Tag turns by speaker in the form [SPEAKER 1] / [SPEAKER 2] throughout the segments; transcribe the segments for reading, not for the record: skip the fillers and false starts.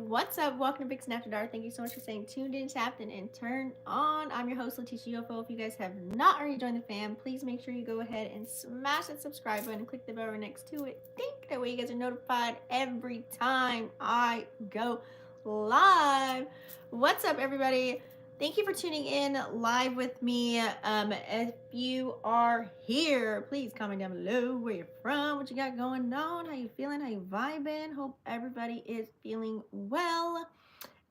[SPEAKER 1] what's up? Welcome to Vixen After Dark. Thank you so much for staying tuned in, tapped in, and turned on. I'm your host, Leticia UFO. If you guys have not already joined the fam, please make sure you go ahead and smash that subscribe button and click the bell right next to it. Think that way you guys are notified every time I go live. What's up, everybody? Thank you for tuning in live with me. If you are here, please comment down below where you're from, what you got going on, how you feeling, how you vibing. Hope everybody is feeling well.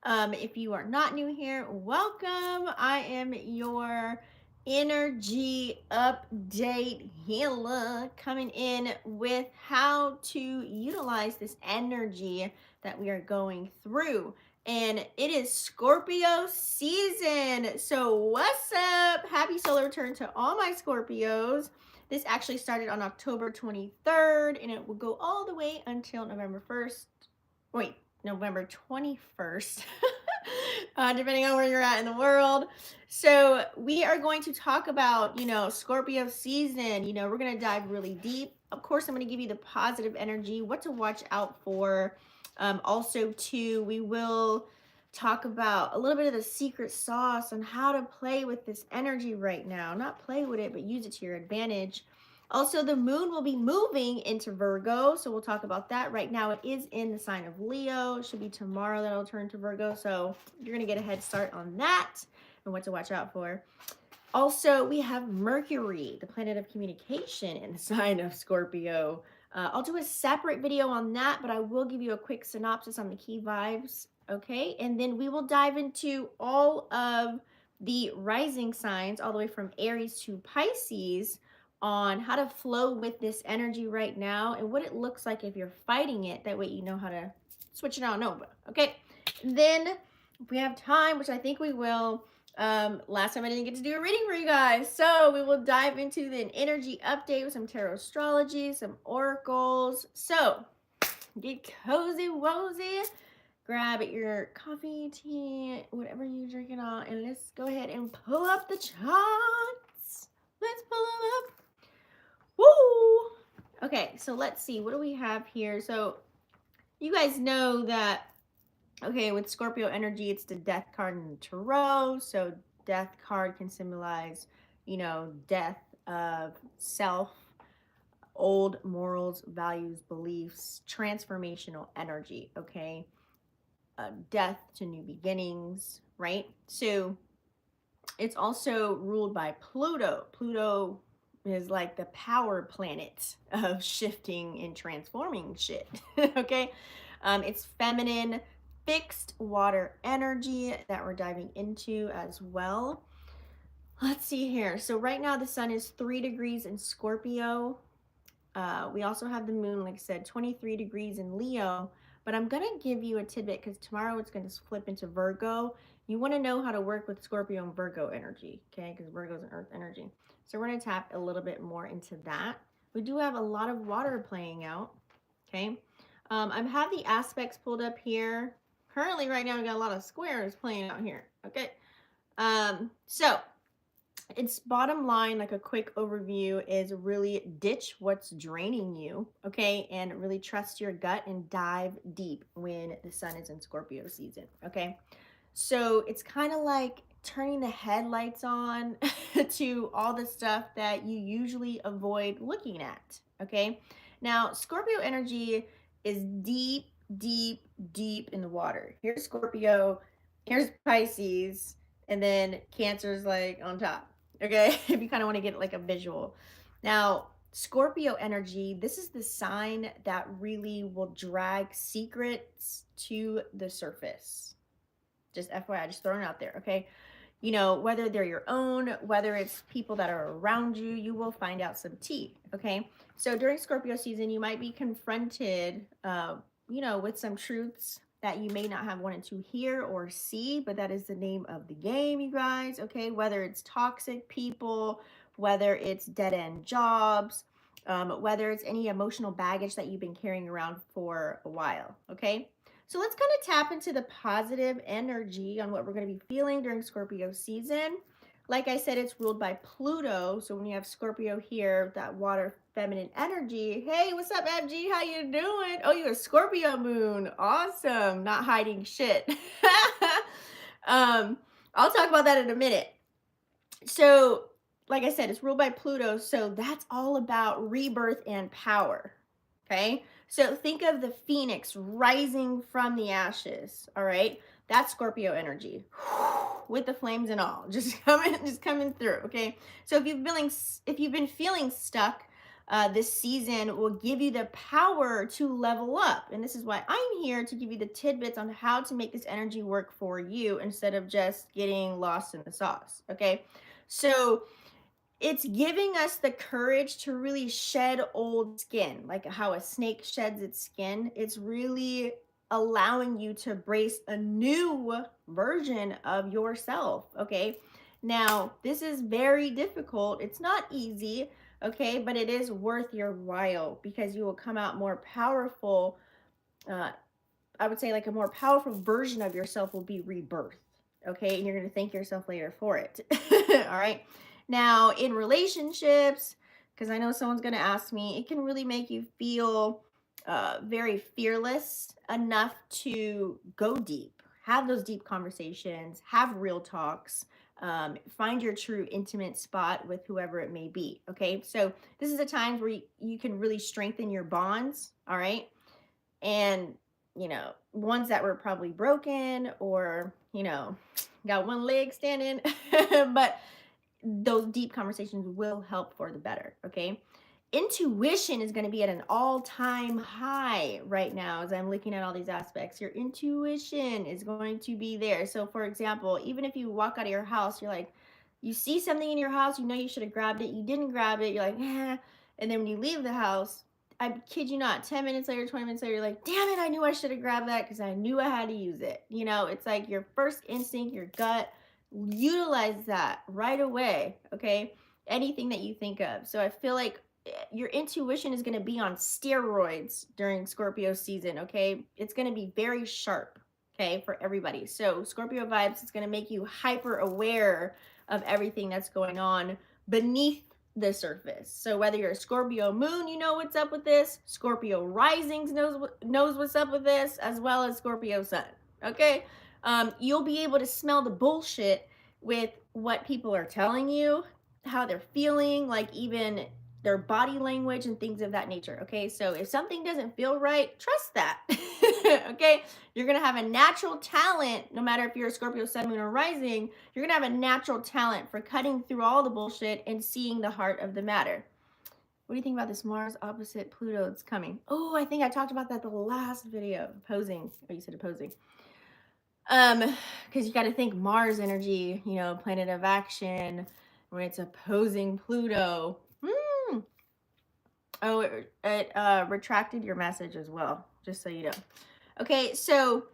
[SPEAKER 1] If you are not new here, welcome. I am your energy update healer, coming in with how to utilize this energy that we are going through. And it is Scorpio season. So what's up? Happy solar return to all my Scorpios. This actually started on October 23rd and it will go all the way until November 1st. Wait, November 21st, depending on where you're at in the world. So we are going to talk about, Scorpio season. We're going to dive really deep. Of course, I'm going to give you the positive energy, what to watch out for. Also, too, we will talk about a little bit of the secret sauce on how to play with this energy right now. Not play with it, but use it to your advantage. Also, the moon will be moving into Virgo, so we'll talk about that. Right now, it is in the sign of Leo. It should be tomorrow that it'll turn to Virgo, so you're going to get a head start on that and what to watch out for. Also, we have Mercury, the planet of communication, in the sign of Scorpio. I'll do a separate video on that, but I will give you a quick synopsis on the key vibes, okay? And then we will dive into all of the rising signs, all the way from Aries to Pisces, on how to flow with this energy right now and what it looks like if you're fighting it. That way you know how to switch it on over, okay? Then, if we have time, which I think we will, last time I didn't get to do a reading for you guys, so we will dive into the energy update with some Tarotstrology, some oracles. So, get cozy wozy, grab your coffee, tea, whatever you're drinking on, and let's go ahead and pull up the charts. Let's pull them up. Woo! Okay, so let's see. What do we have here? So you guys know that, okay, with Scorpio energy, it's the death card in the tarot. So death card can symbolize, death of self, old morals, values, beliefs, transformational energy, okay? Death to new beginnings, right? So it's also ruled by Pluto. Pluto is like the power planet of shifting and transforming shit. Okay. It's feminine, fixed water energy that we're diving into as well. Let's see here. So right now the sun is 3 degrees in Scorpio. We also have the moon, like I said, 23 degrees in Leo. But I'm going to give you a tidbit because tomorrow it's going to flip into Virgo. You want to know how to work with Scorpio and Virgo energy, okay? Because Virgo is an earth energy. So we're going to tap a little bit more into that. We do have a lot of water playing out, okay? I have the aspects pulled up here. Currently, right now, we got a lot of squares playing out here, okay? So its bottom line, like a quick overview, is really ditch what's draining you, okay? And really trust your gut and dive deep when the sun is in Scorpio season, okay? So it's kind of like turning the headlights on to all the stuff that you usually avoid looking at, okay? Now, Scorpio energy is deep, deep, deep in the water. Here's Scorpio, here's Pisces, and then Cancer's like on top, okay? If you kind of want to get like a visual. Now, Scorpio energy, this is the sign that really will drag secrets to the surface. Just FYI, just throwing it out there, okay? Whether they're your own, whether it's people that are around you, you will find out some tea, okay? So during Scorpio season, you might be confronted, with some truths that you may not have wanted to hear or see, but that is the name of the game, you guys, okay? Whether it's toxic people, whether it's dead-end jobs, whether it's any emotional baggage that you've been carrying around for a while, okay? So let's kind of tap into the positive energy on what we're going to be feeling during Scorpio season. Like I said, it's ruled by Pluto. So when you have Scorpio here, that water feminine energy. Hey, what's up, FG? How you doing? Oh, you're a Scorpio moon. Awesome. Not hiding shit. I'll talk about that in a minute. So, like I said, it's ruled by Pluto, so that's all about rebirth and power. Okay? So think of the phoenix rising from the ashes, all right? That's Scorpio energy. With the flames and all. Just coming through, okay? So if you've been feeling stuck, this season will give you the power to level up. And this is why I'm here to give you the tidbits on how to make this energy work for you instead of just getting lost in the sauce, okay? So it's giving us the courage to really shed old skin, like how a snake sheds its skin. It's really allowing you to embrace a new version of yourself, okay? Now, this is very difficult. It's not easy, okay? But it is worth your while because you will come out more powerful. I would say like a more powerful version of yourself will be rebirth, okay? And you're going to thank yourself later for it. All right. Now, in relationships, because I know someone's going to ask me, it can really make you feel very fearless enough to go deep, have those deep conversations, have real talks, find your true intimate spot with whoever it may be. Okay. So this is a time where you can really strengthen your bonds. All right. And, ones that were probably broken or, got one leg standing, but those deep conversations will help for the better. Okay. Intuition is going to be at an all-time high right now as I'm looking at all these aspects. Your intuition is going to be there. So for example, even if you walk out of your house, you're like, you see something in your house, you should have grabbed it. You didn't grab it. You're like, eh. And then when you leave the house, I kid you not, 10 minutes later, 20 minutes later, you're like, damn it, I knew I should have grabbed that because I knew I had to use it. It's like your first instinct, your gut, utilize that right away. Okay. Anything that you think of. So I feel like your intuition is going to be on steroids during Scorpio season, okay? It's going to be very sharp, okay, for everybody. So Scorpio vibes, it's going to make you hyper aware of everything that's going on beneath the surface. So whether you're a Scorpio moon, you know what's up with this. Scorpio risings knows what's up with this, as well as Scorpio sun, okay? You'll be able to smell the bullshit with what people are telling you, how they're feeling, like even their body language and things of that nature. Okay. So if something doesn't feel right, trust that. Okay. You're going to have a natural talent, no matter if you're a Scorpio, sun, moon, or rising, you're going to have a natural talent for cutting through all the bullshit and seeing the heart of the matter. What do you think about this Mars opposite Pluto that's coming? Oh, I think I talked about that the last video. Opposing. Oh, you said opposing. Because you got to think Mars energy, planet of action, when it's opposing Pluto. Oh, it retracted your message as well, just so you know. Okay, so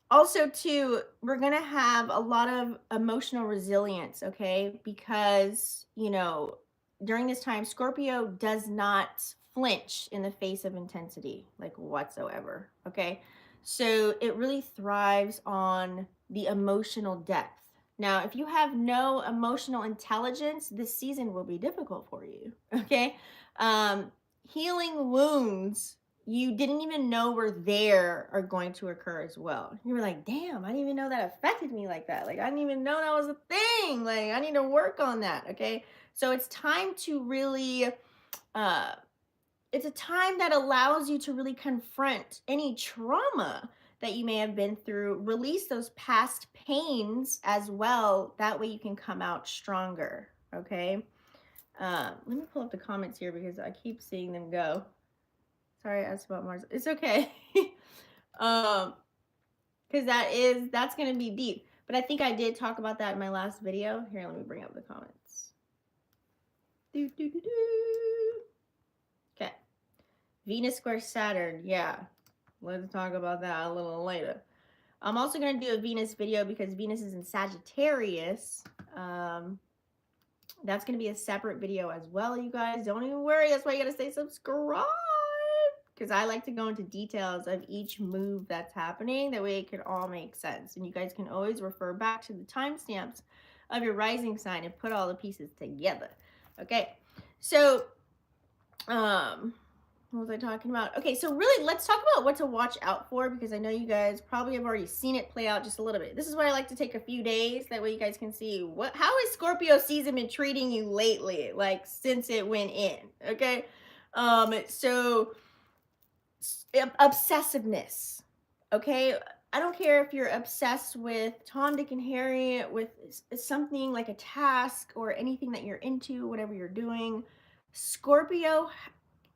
[SPEAKER 1] also too, we're going to have a lot of emotional resilience, okay? Because, during this time, Scorpio does not flinch in the face of intensity, like whatsoever, okay? So it really thrives on the emotional depth. Now, if you have no emotional intelligence, this season will be difficult for you, okay? Healing wounds you didn't even know were there are going to occur as well. You were like, damn, I didn't even know that affected me like that. Like, I didn't even know that was a thing. Like, I need to work on that, okay? So it's time to really, it's a time that allows you to really confront any trauma that you may have been through, release those past pains as well. That way you can come out stronger, okay? Let me pull up the comments here because I keep seeing them go. Sorry, I asked about Mars. It's okay. Because that's going to be deep. But I think I did talk about that in my last video. Here, let me bring up the comments. Okay. Venus square Saturn. Yeah. Let's talk about that a little later. I'm also going to do a Venus video because Venus is in Sagittarius. That's going to be a separate video as well, you guys. Don't even worry. That's why you got to stay subscribed. Because I like to go into details of each move that's happening. That way it can all make sense. And you guys can always refer back to the timestamps of your rising sign and put all the pieces together. Okay. So What was I talking about? Okay, so really, let's talk about what to watch out for, because I know you guys probably have already seen it play out just a little bit. This is why I like to take a few days. That way you guys can see how has Scorpio season been treating you lately, like since it went in, okay? So obsessiveness, okay? I don't care if you're obsessed with Tom, Dick, and Harry, with something like a task or anything that you're into, whatever you're doing. Scorpio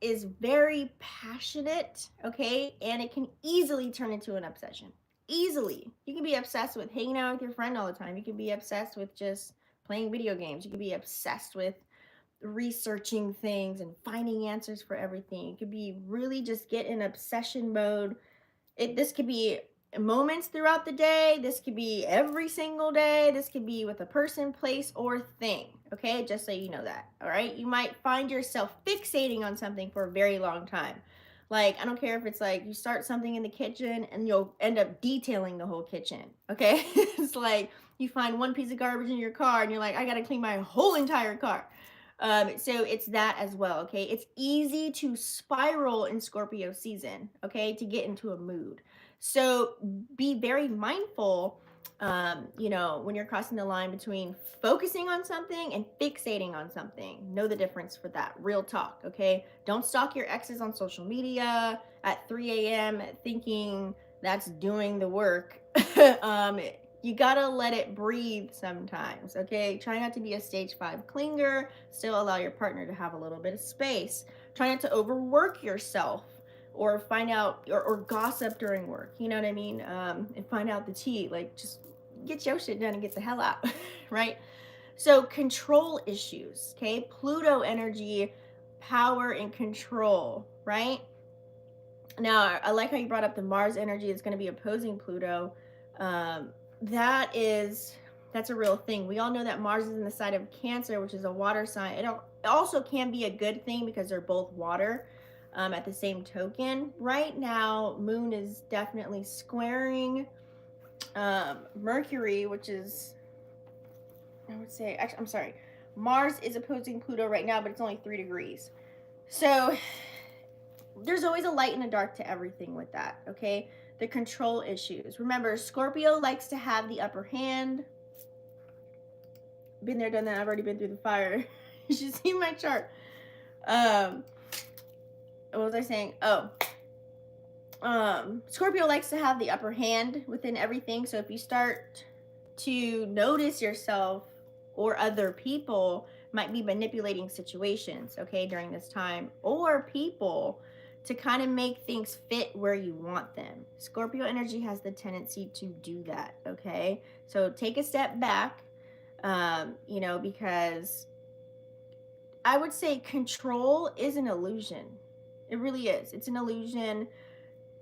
[SPEAKER 1] is very passionate, okay? And it can easily turn into an obsession. Easily. You can be obsessed with hanging out with your friend all the time. You can be obsessed with just playing video games. You can be obsessed with researching things and finding answers for everything. You could be really just get in obsession mode. This could be moments throughout the day. This could be every single day. This could be with a person, place, or thing. Okay, just so you know that. All right, you might find yourself fixating on something for a very long time. Like, I don't care if it's like you start something in the kitchen and you'll end up detailing the whole kitchen. Okay, it's like you find one piece of garbage in your car and you're like, I gotta clean my whole entire car. So it's that as well. Okay, it's easy to spiral in Scorpio season. Okay, to get into a mood. So be very mindful, when you're crossing the line between focusing on something and fixating on something. Know the difference for that. Real talk, okay? Don't stalk your exes on social media at 3 a.m. thinking that's doing the work. You gotta let it breathe sometimes, okay? Try not to be a stage 5 clinger. Still allow your partner to have a little bit of space. Try not to overwork yourself or find out or gossip during work, you know what I mean? And find out the tea. Like, just get your shit done and get the hell out, right? So control issues, okay? Pluto energy, power and control, right? Now, I like how you brought up the Mars energy is going to be opposing Pluto. That's a real thing. We all know that Mars is in the side of Cancer, which is a water sign. It also can be a good thing because they're both water. At the same token, right now, Moon is definitely squaring Mercury, which is, I would say, actually, I'm sorry, Mars is opposing Pluto right now, but it's only 3 degrees. So there's always a light and a dark to everything with that, okay? The control issues. Remember, Scorpio likes to have the upper hand. Been there, done that. I've already been through the fire. You should see my chart. What was I saying? Scorpio likes to have the upper hand within everything. So if you start to notice yourself or other people might be manipulating situations, okay, during this time, or people to kind of make things fit where you want them. Scorpio energy has the tendency to do that, okay? So take a step back, because I would say control is an illusion. It really is. It's an illusion.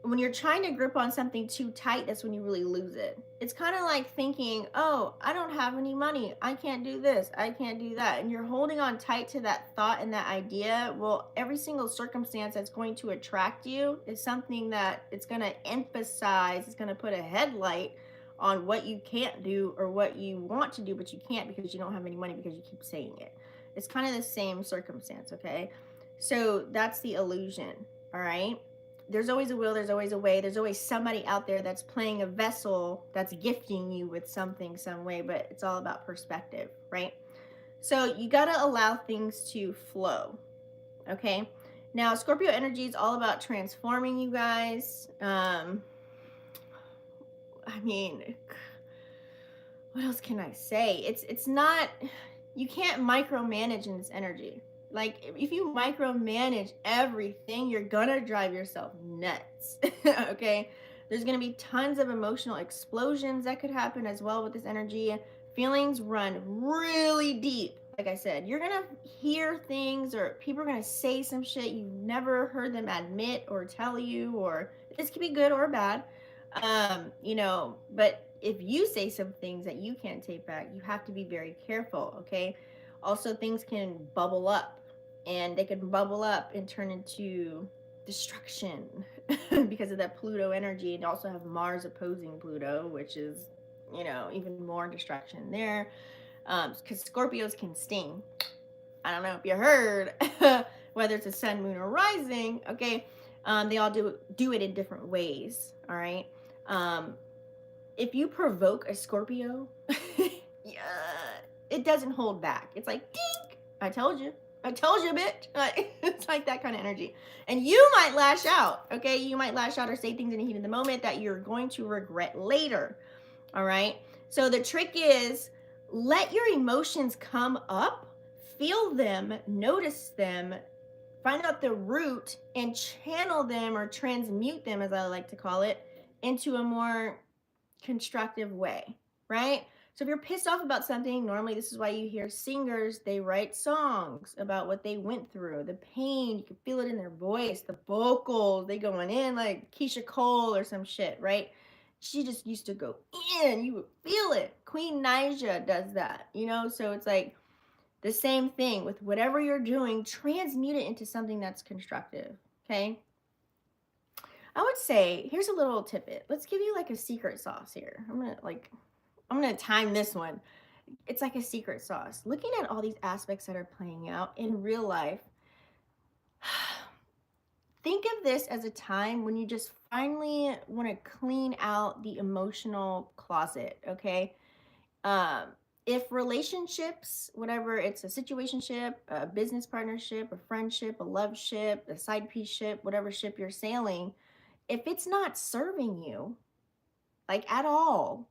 [SPEAKER 1] When you're trying to grip on something too tight, that's when you really lose it. It's kind of like thinking, oh, I don't have any money. I can't do this. I can't do that. And you're holding on tight to that thought and that idea. Well, every single circumstance that's going to attract you is something that it's going to emphasize. It's going to put a headlight on what you can't do or what you want to do, but you can't because you don't have any money because you keep saying it. It's kind of the same circumstance, okay? So that's the illusion, all right? There's always a will, there's always a way, there's always somebody out there that's playing a vessel that's gifting you with something, some way, but it's all about perspective, right? So you got to allow things to flow, okay? Now, Scorpio energy is all about transforming, you guys. What else can I say? It's not, you can't micromanage in this energy. Like, if you micromanage everything, you're gonna drive yourself nuts. Okay, there's gonna be tons of emotional explosions that could happen as well with this energy. Feelings run really deep. Like I said, you're gonna hear things, or people are gonna say some shit you never heard them admit or tell you, or this could be good or bad. But if you say some things that you can't take back, you have to be very careful, okay? Also, things can bubble up, and they can bubble up and turn into destruction because of that Pluto energy. And also have Mars opposing Pluto, which is, even more destruction there. Because Scorpios can sting. I don't know if you heard whether it's a sun, moon, or rising, okay? They all do it in different ways, all right? If you provoke a Scorpio, yeah, it doesn't hold back. It's like, dink, I told you, bitch. It's like that kind of energy. And you might lash out, okay? You might lash out or say things in the heat of the moment that you're going to regret later, all right? So the trick is, let your emotions come up, feel them, notice them, find out the root, and channel them or transmute them, as I like to call it, into a more constructive way, right? So if you're pissed off about something, normally this is why you hear singers, they write songs about what they went through, the pain, you can feel it in their voice, the vocals, they going in like Keisha Cole or some shit, right? She just used to go in, you would feel it. Queen Naija does that, you know? So it's like the same thing with whatever you're doing, transmute it into something that's constructive, okay? I would say, here's a little tidbit. Let's give you like a secret sauce here. I'm gonna time this one. It's like a secret sauce. Looking at all these aspects that are playing out in real life, think of this as a time when you just finally want to clean out the emotional closet, okay? If relationships, whatever, it's a situationship, a business partnership, a friendship, a love ship, a side piece ship, whatever ship you're sailing, if it's not serving you, like at all,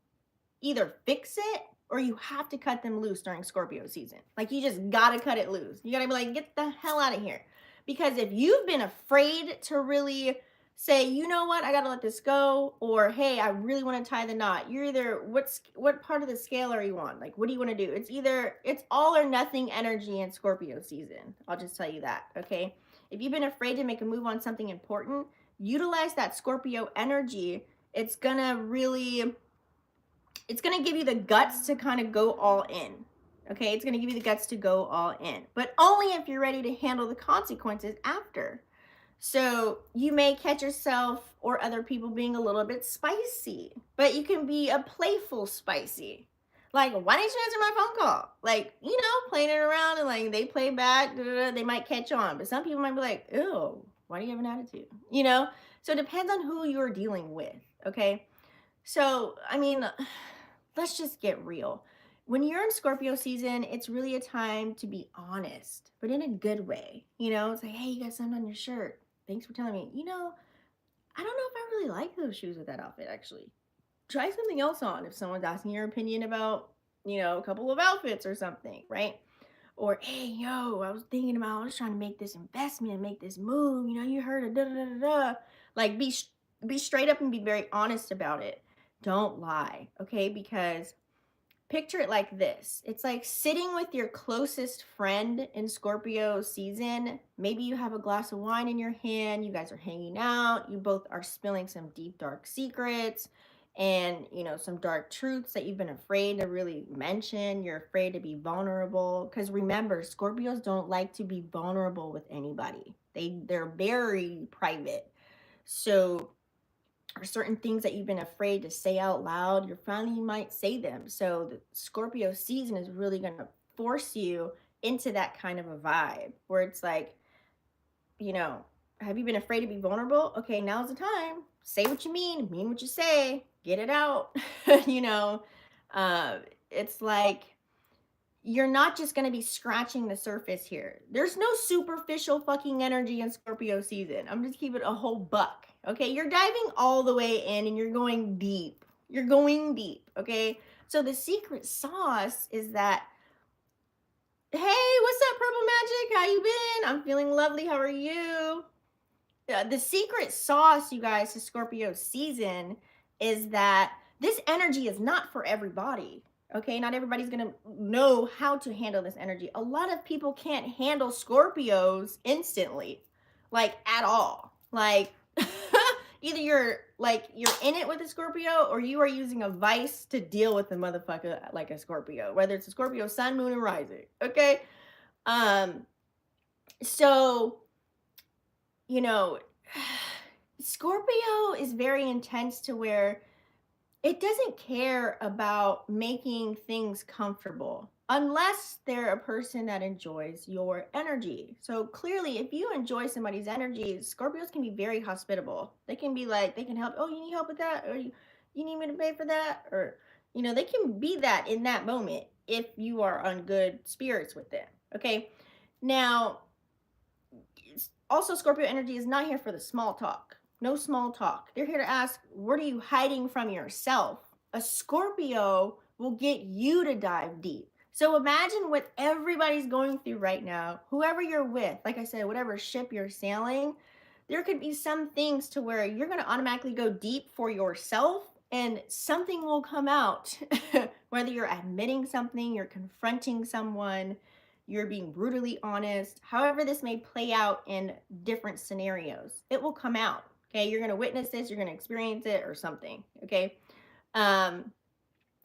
[SPEAKER 1] either fix it or you have to cut them loose during Scorpio season. Like you just gotta cut it loose. You gotta be like, get the hell out of here. Because if you've been afraid to really say, you know what, I gotta let this go, or hey, I really want to tie the knot, you're either what part of the scale are you on? Like, what do you want to do? It's all or nothing energy in Scorpio season. I'll just tell you that, okay? If you've been afraid to make a move on something important, utilize that Scorpio energy. It's gonna give you the guts to kind of go all in. Okay, it's gonna give you the guts to go all in, but only if you're ready to handle the consequences after. So you may catch yourself or other people being a little bit spicy, but you can be a playful spicy. Like, why didn't you answer my phone call? Like, playing it around, and like they play back, they might catch on, but some people might be like, ew, why do you have an attitude? So it depends on who you're dealing with, okay? So, I mean, let's just get real. When you're in Scorpio season, it's really a time to be honest, but in a good way. It's like, hey, you got something on your shirt. Thanks for telling me. I don't know if I really like those shoes with that outfit, actually. Try something else on if someone's asking your opinion about, a couple of outfits or something, right? Or, hey, yo, I was trying to make this investment and make this move. You heard of da da da da da. Like, be straight up and be very honest about it. Don't lie, okay? Because picture it like this. It's like sitting with your closest friend in Scorpio season. Maybe you have a glass of wine in your hand. You guys are hanging out. You both are spilling some deep, dark secrets and, some dark truths that you've been afraid to really mention. You're afraid to be vulnerable. Because remember, Scorpios don't like to be vulnerable with anybody. They're very private. So or certain things that you've been afraid to say out loud, you might say them. So the Scorpio season is really going to force you into that kind of a vibe where it's like, have you been afraid to be vulnerable? Okay, now's the time. Say what you mean what you say, get it out. It's like, you're not just going to be scratching the surface here. There's no superficial fucking energy in Scorpio season. I'm just keeping it a whole buck. Okay, you're diving all the way in and you're going deep. Okay? So the secret sauce is that, hey, what's up, Purple Magic? How you been? I'm feeling lovely. How are you? The secret sauce, you guys, to Scorpio season is that this energy is not for everybody. Okay, not everybody's gonna know how to handle this energy. A lot of people can't handle Scorpios instantly, like at all. Like either you're in it with a Scorpio or you are using a vice to deal with the motherfucker like a Scorpio, whether it's a Scorpio sun, moon, or rising. Okay. So Scorpio is very intense to where it doesn't care about making things comfortable unless they're a person that enjoys your energy. So clearly, if you enjoy somebody's energy, Scorpios can be very hospitable. They can be like, they can help. Oh, you need help with that? Or you need me to pay for that? Or, they can be that in that moment if you are on good spirits with them. Okay. Now, also, Scorpio energy is not here for the small talk. No small talk. They're here to ask, what are you hiding from yourself? A Scorpio will get you to dive deep. So imagine what everybody's going through right now, whoever you're with, like I said, whatever ship you're sailing, there could be some things to where you're going to automatically go deep for yourself and something will come out, whether you're admitting something, you're confronting someone, you're being brutally honest, however this may play out in different scenarios, it will come out. Okay, you're going to witness this, you're going to experience it or something. Okay.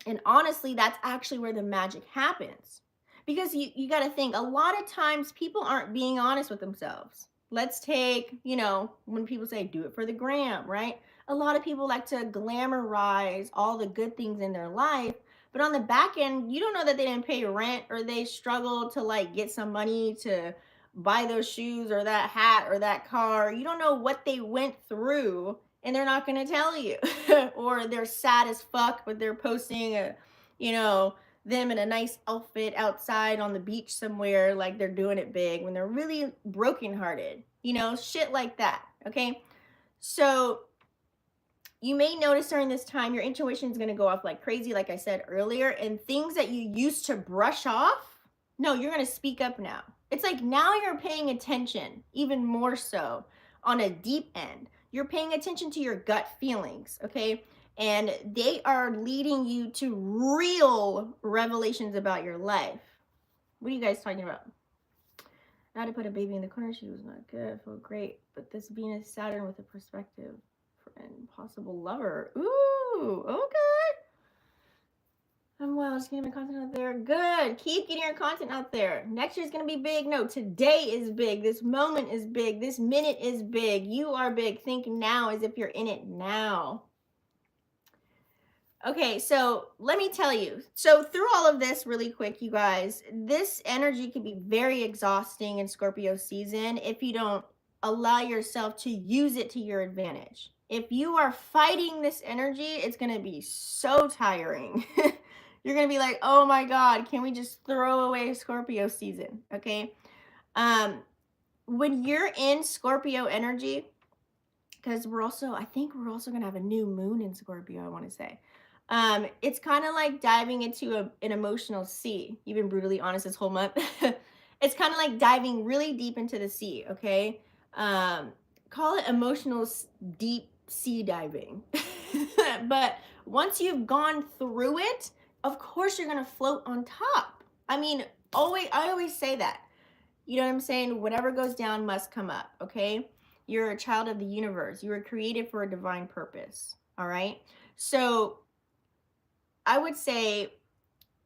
[SPEAKER 1] And honestly, that's actually where the magic happens, because you got to think, a lot of times people aren't being honest with themselves. Let's take, when people say do it for the gram, right? A lot of people like to glamorize all the good things in their life, but on the back end, you don't know that they didn't pay rent or they struggled to like get some money to buy those shoes or that hat or that car. You don't know what they went through, and they're not going to tell you. Or they're sad as fuck, but they're posting them in a nice outfit outside on the beach somewhere, like they're doing it big, when they're really brokenhearted, shit like that. Okay. So you may notice during this time, your intuition is going to go off like crazy, like I said earlier, and things that you used to brush off, no, you're going to speak up now. It's like now you're paying attention even more so on a deep end. You're paying attention to your gut feelings, okay? And they are leading you to real revelations about your life. What are you guys talking about? I had to put a baby in the corner. She was not good. I felt great. But this Venus Saturn with a perspective and possible lover. Ooh, okay. I'm well, just getting my content out there. Good. Keep getting your content out there. Next year's going to be big. No, today is big. This moment is big. This minute is big. You are big. Think now as if you're in it now. Okay, so let me tell you. So through all of this really quick, you guys, this energy can be very exhausting in Scorpio season if you don't allow yourself to use it to your advantage. If you are fighting this energy, it's going to be so tiring. You're going to be like, oh my God, can we just throw away Scorpio season? Okay. When you're in Scorpio energy, because I think we're also going to have a new moon in Scorpio, I want to say. It's kind of like diving into an emotional sea. You've been brutally honest this whole month. It's kind of like diving really deep into the sea, okay? Call it emotional deep sea diving. But once you've gone through it, of course you're going to float on top. I mean, I always say that. You know what I'm saying? Whatever goes down must come up, okay? You're a child of the universe. You were created for a divine purpose, all right? So I would say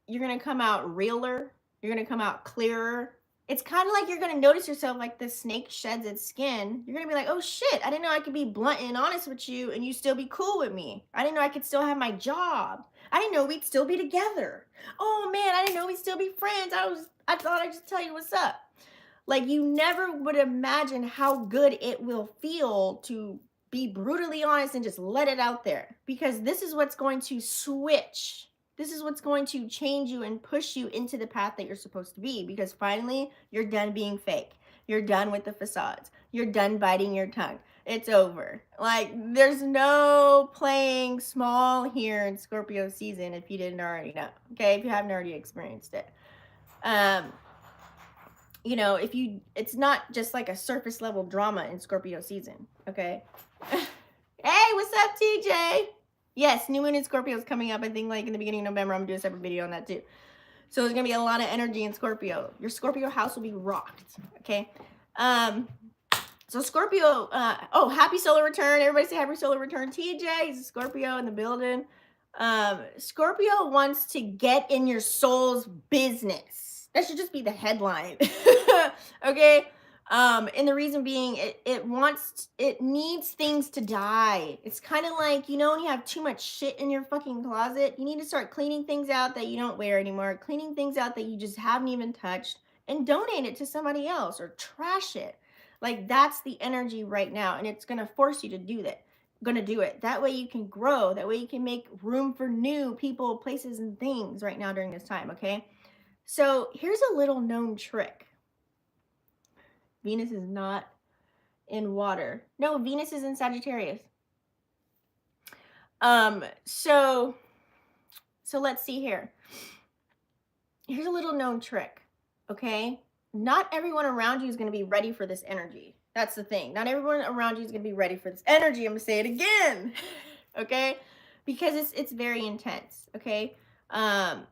[SPEAKER 1] you're going to come out realer. You're going to come out clearer. It's kind of like you're going to notice yourself like the snake sheds its skin. You're going to be like, oh shit, I didn't know I could be blunt and honest with you and you still be cool with me. I didn't know I could still have my job. I didn't know we'd still be together. Oh man, I didn't know we'd still be friends. I thought I'd just tell you what's up. Like, you never would imagine how good it will feel to be brutally honest and just let it out there, because this is what's going to switch. This is what's going to change you and push you into the path that you're supposed to be, because finally you're done being fake. You're done with the facades. You're done biting your tongue. It's over. Like, there's no playing small here in Scorpio season if you didn't already know. Okay, if you haven't already experienced it. It's not just like a surface level drama in Scorpio season, okay? Hey, what's up, TJ? Yes, new moon in Scorpio is coming up. I think like in the beginning of November, I'm gonna do a separate video on that too. So there's gonna be a lot of energy in Scorpio. Your Scorpio house will be rocked, okay? So Scorpio, happy solar return. Everybody say happy solar return. TJ is a Scorpio in the building. Scorpio wants to get in your soul's business. That should just be the headline. Okay? And the reason being, it needs things to die. It's kind of like, you know, when you have too much shit in your fucking closet, you need to start cleaning things out that you don't wear anymore, cleaning things out that you just haven't even touched, and donate it to somebody else or trash it. Like, that's the energy right now, and it's gonna force you to do that. Gonna do it. That way you can grow. That way you can make room for new people, places, and things right now during this time, okay? So here's a little known trick. Venus is not in water. No, Venus is in Sagittarius. So let's see here. Here's a little known trick, okay? Not everyone around you is going to be ready for this energy. That's the thing. Not everyone around you is going to be ready for this energy. I'm going to say it again, okay? Because it's very intense, okay?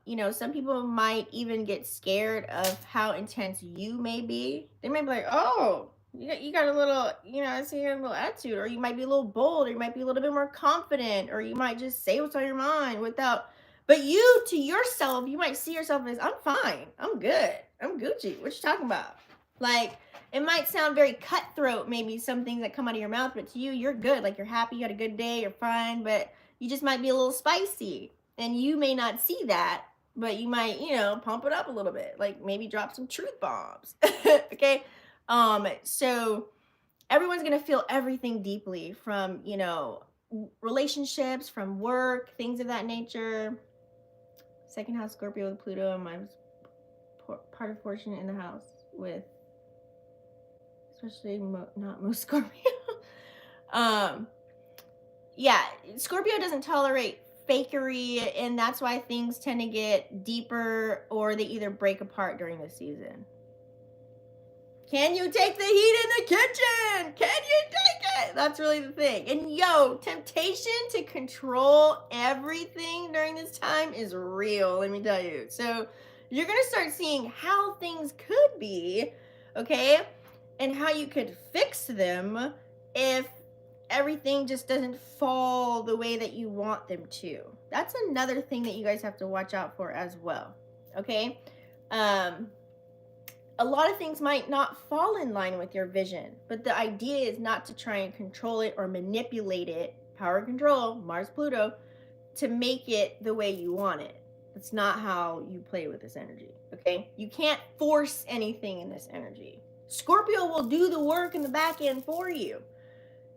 [SPEAKER 1] You know, some people might even get scared of how intense you may be. They might be like, oh, you got a little, you know, I see you have a little attitude, or you might be a little bold, or you might be a little bit more confident, or you might just say what's on your mind without, but you to yourself, you might see yourself as, I'm fine, I'm good, I'm Gucci. What you talking about? Like, it might sound very cutthroat, maybe some things that come out of your mouth, but to you, you're good. Like, you're happy, you had a good day, you're fine, but you just might be a little spicy. And you may not see that, but you might, you know, pump it up a little bit, like maybe drop some truth bombs. Okay. So everyone's going to feel everything deeply from, you know, relationships, from work, things of that nature. Second house Scorpio with Pluto, and my part of fortune in the house with, especially not most Scorpio. Yeah, Scorpio doesn't tolerate fakery, and that's why things tend to get deeper, or they either break apart during the season. Can you take the heat in the kitchen? Can you take it? That's really the thing. And yo, temptation to control everything during this time is real, let me tell you. So you're going to start seeing how things could be, okay? And how you could fix them if everything just doesn't fall the way that you want them to. That's another thing that you guys have to watch out for as well, okay? A lot of things might not fall in line with your vision, but the idea is not to try and control it or manipulate it, power control, Mars, Pluto, to make it the way you want it. That's not how you play with this energy, okay? You can't force anything in this energy. Scorpio will do the work in the back end for you,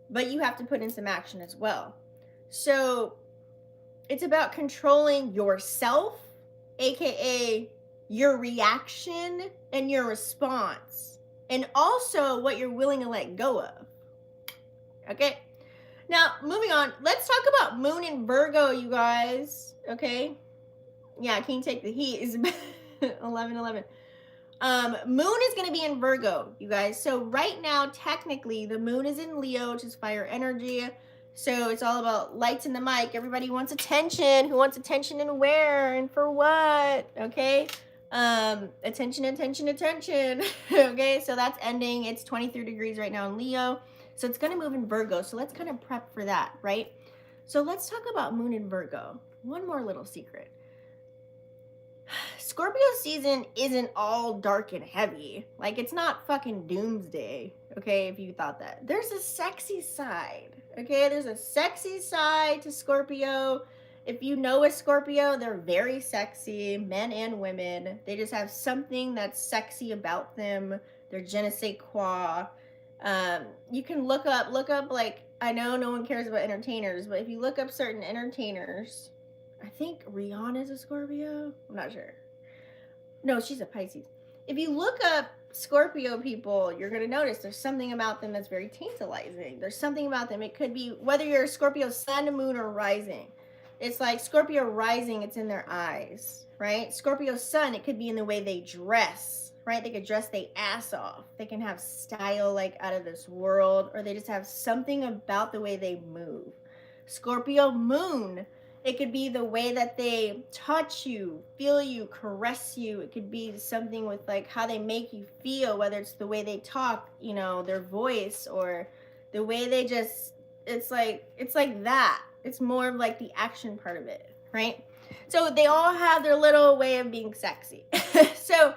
[SPEAKER 1] but you have to put in some action as well. So it's about controlling yourself, aka your reaction and your response, and also what you're willing to let go of. Okay, now moving on, let's talk about Moon in Virgo, you guys. Okay, yeah, can you take the heat? Is 11:11. Moon is going to be in Virgo, you guys. So right now, technically, the moon is in Leo, which is fire energy. So it's all about lights in the mic. Everybody wants attention. Who wants attention and where and for what? Okay. Attention, attention, attention. Okay. So that's ending. It's 23 degrees right now in Leo. So it's going to move in Virgo. So let's kind of prep for that, right? So let's talk about Moon in Virgo. One more little secret. Scorpio season isn't all dark and heavy. Like, it's not fucking doomsday, okay, if you thought that. There's a sexy side, okay? There's a sexy side to Scorpio. If you know a Scorpio, they're very sexy, men and women. They just have something that's sexy about them. They're je ne sais quoi. You can look up, like, I know no one cares about entertainers, but if you look up certain entertainers, I think Rihanna's a Scorpio. I'm not sure. No, she's a Pisces. If you look up Scorpio people, you're going to notice there's something about them that's very tantalizing. There's something about them. It could be whether you're a Scorpio sun, moon, or rising. It's like Scorpio rising, it's in their eyes, right? Scorpio sun, it could be in the way they dress, right? They could dress their ass off. They can have style like out of this world, or they just have something about the way they move. Scorpio moon, it could be the way that they touch you, feel you, caress you. It could be something with like how they make you feel, whether it's the way they talk, you know, their voice, or the way they just, it's like that. It's more of like the action part of it, right? So they all have their little way of being sexy. So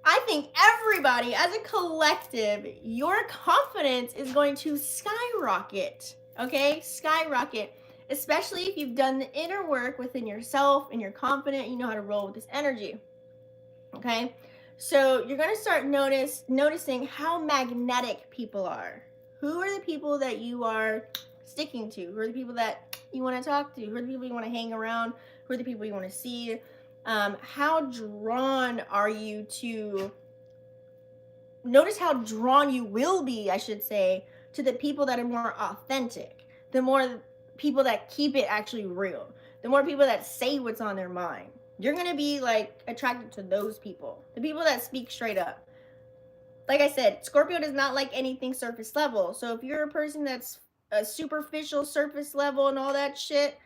[SPEAKER 1] I think everybody as a collective, your confidence is going to skyrocket, okay? Skyrocket, especially if you've done the inner work within yourself and you're confident, you know how to roll with this energy, okay? So you're going to start noticing how magnetic people are. Who are the people that you are sticking to? Who are the people that you want to talk to? Who are the people you want to hang around? Who are the people you want to see? How drawn are you to, notice how drawn you will be, I should say, to the people that are more authentic, the more people that keep it actually real, the more people that say what's on their mind. You're going to be like attracted to those people, the people that speak straight up. Like I said, Scorpio does not like anything surface level. So if you're a person that's a superficial surface level and all that shit,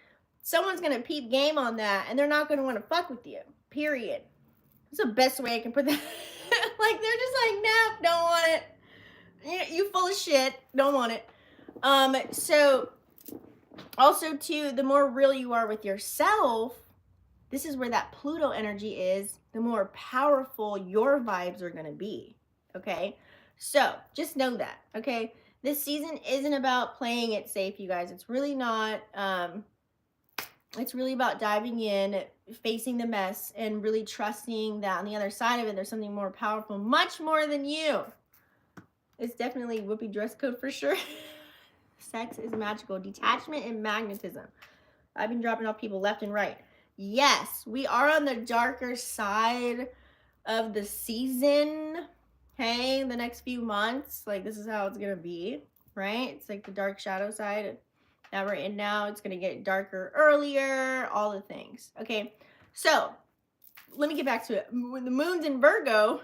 [SPEAKER 1] someone's going to peep game on that and they're not going to want to fuck with you, period. That's the best way I can put that. Like, they're just like, nope, don't want it. You full of shit, don't want it. So also too, the more real you are with yourself, this is where that Pluto energy is, the more powerful your vibes are going to be. Okay, so just know that. Okay, this season isn't about playing it safe, you guys. It's really not. It's really about diving in, facing the mess, and really trusting that on the other side of it, there's something more powerful, much more than you. It's definitely whoopee dress code for sure. Sex is magical. Detachment and magnetism. I've been dropping off people left and right. Yes, we are on the darker side of the season. Okay, the next few months, like, this is how it's gonna be, right? It's like the dark shadow side that we're in now. It's gonna get darker earlier, all the things. Okay, so let me get back to it. When the moon's in Virgo,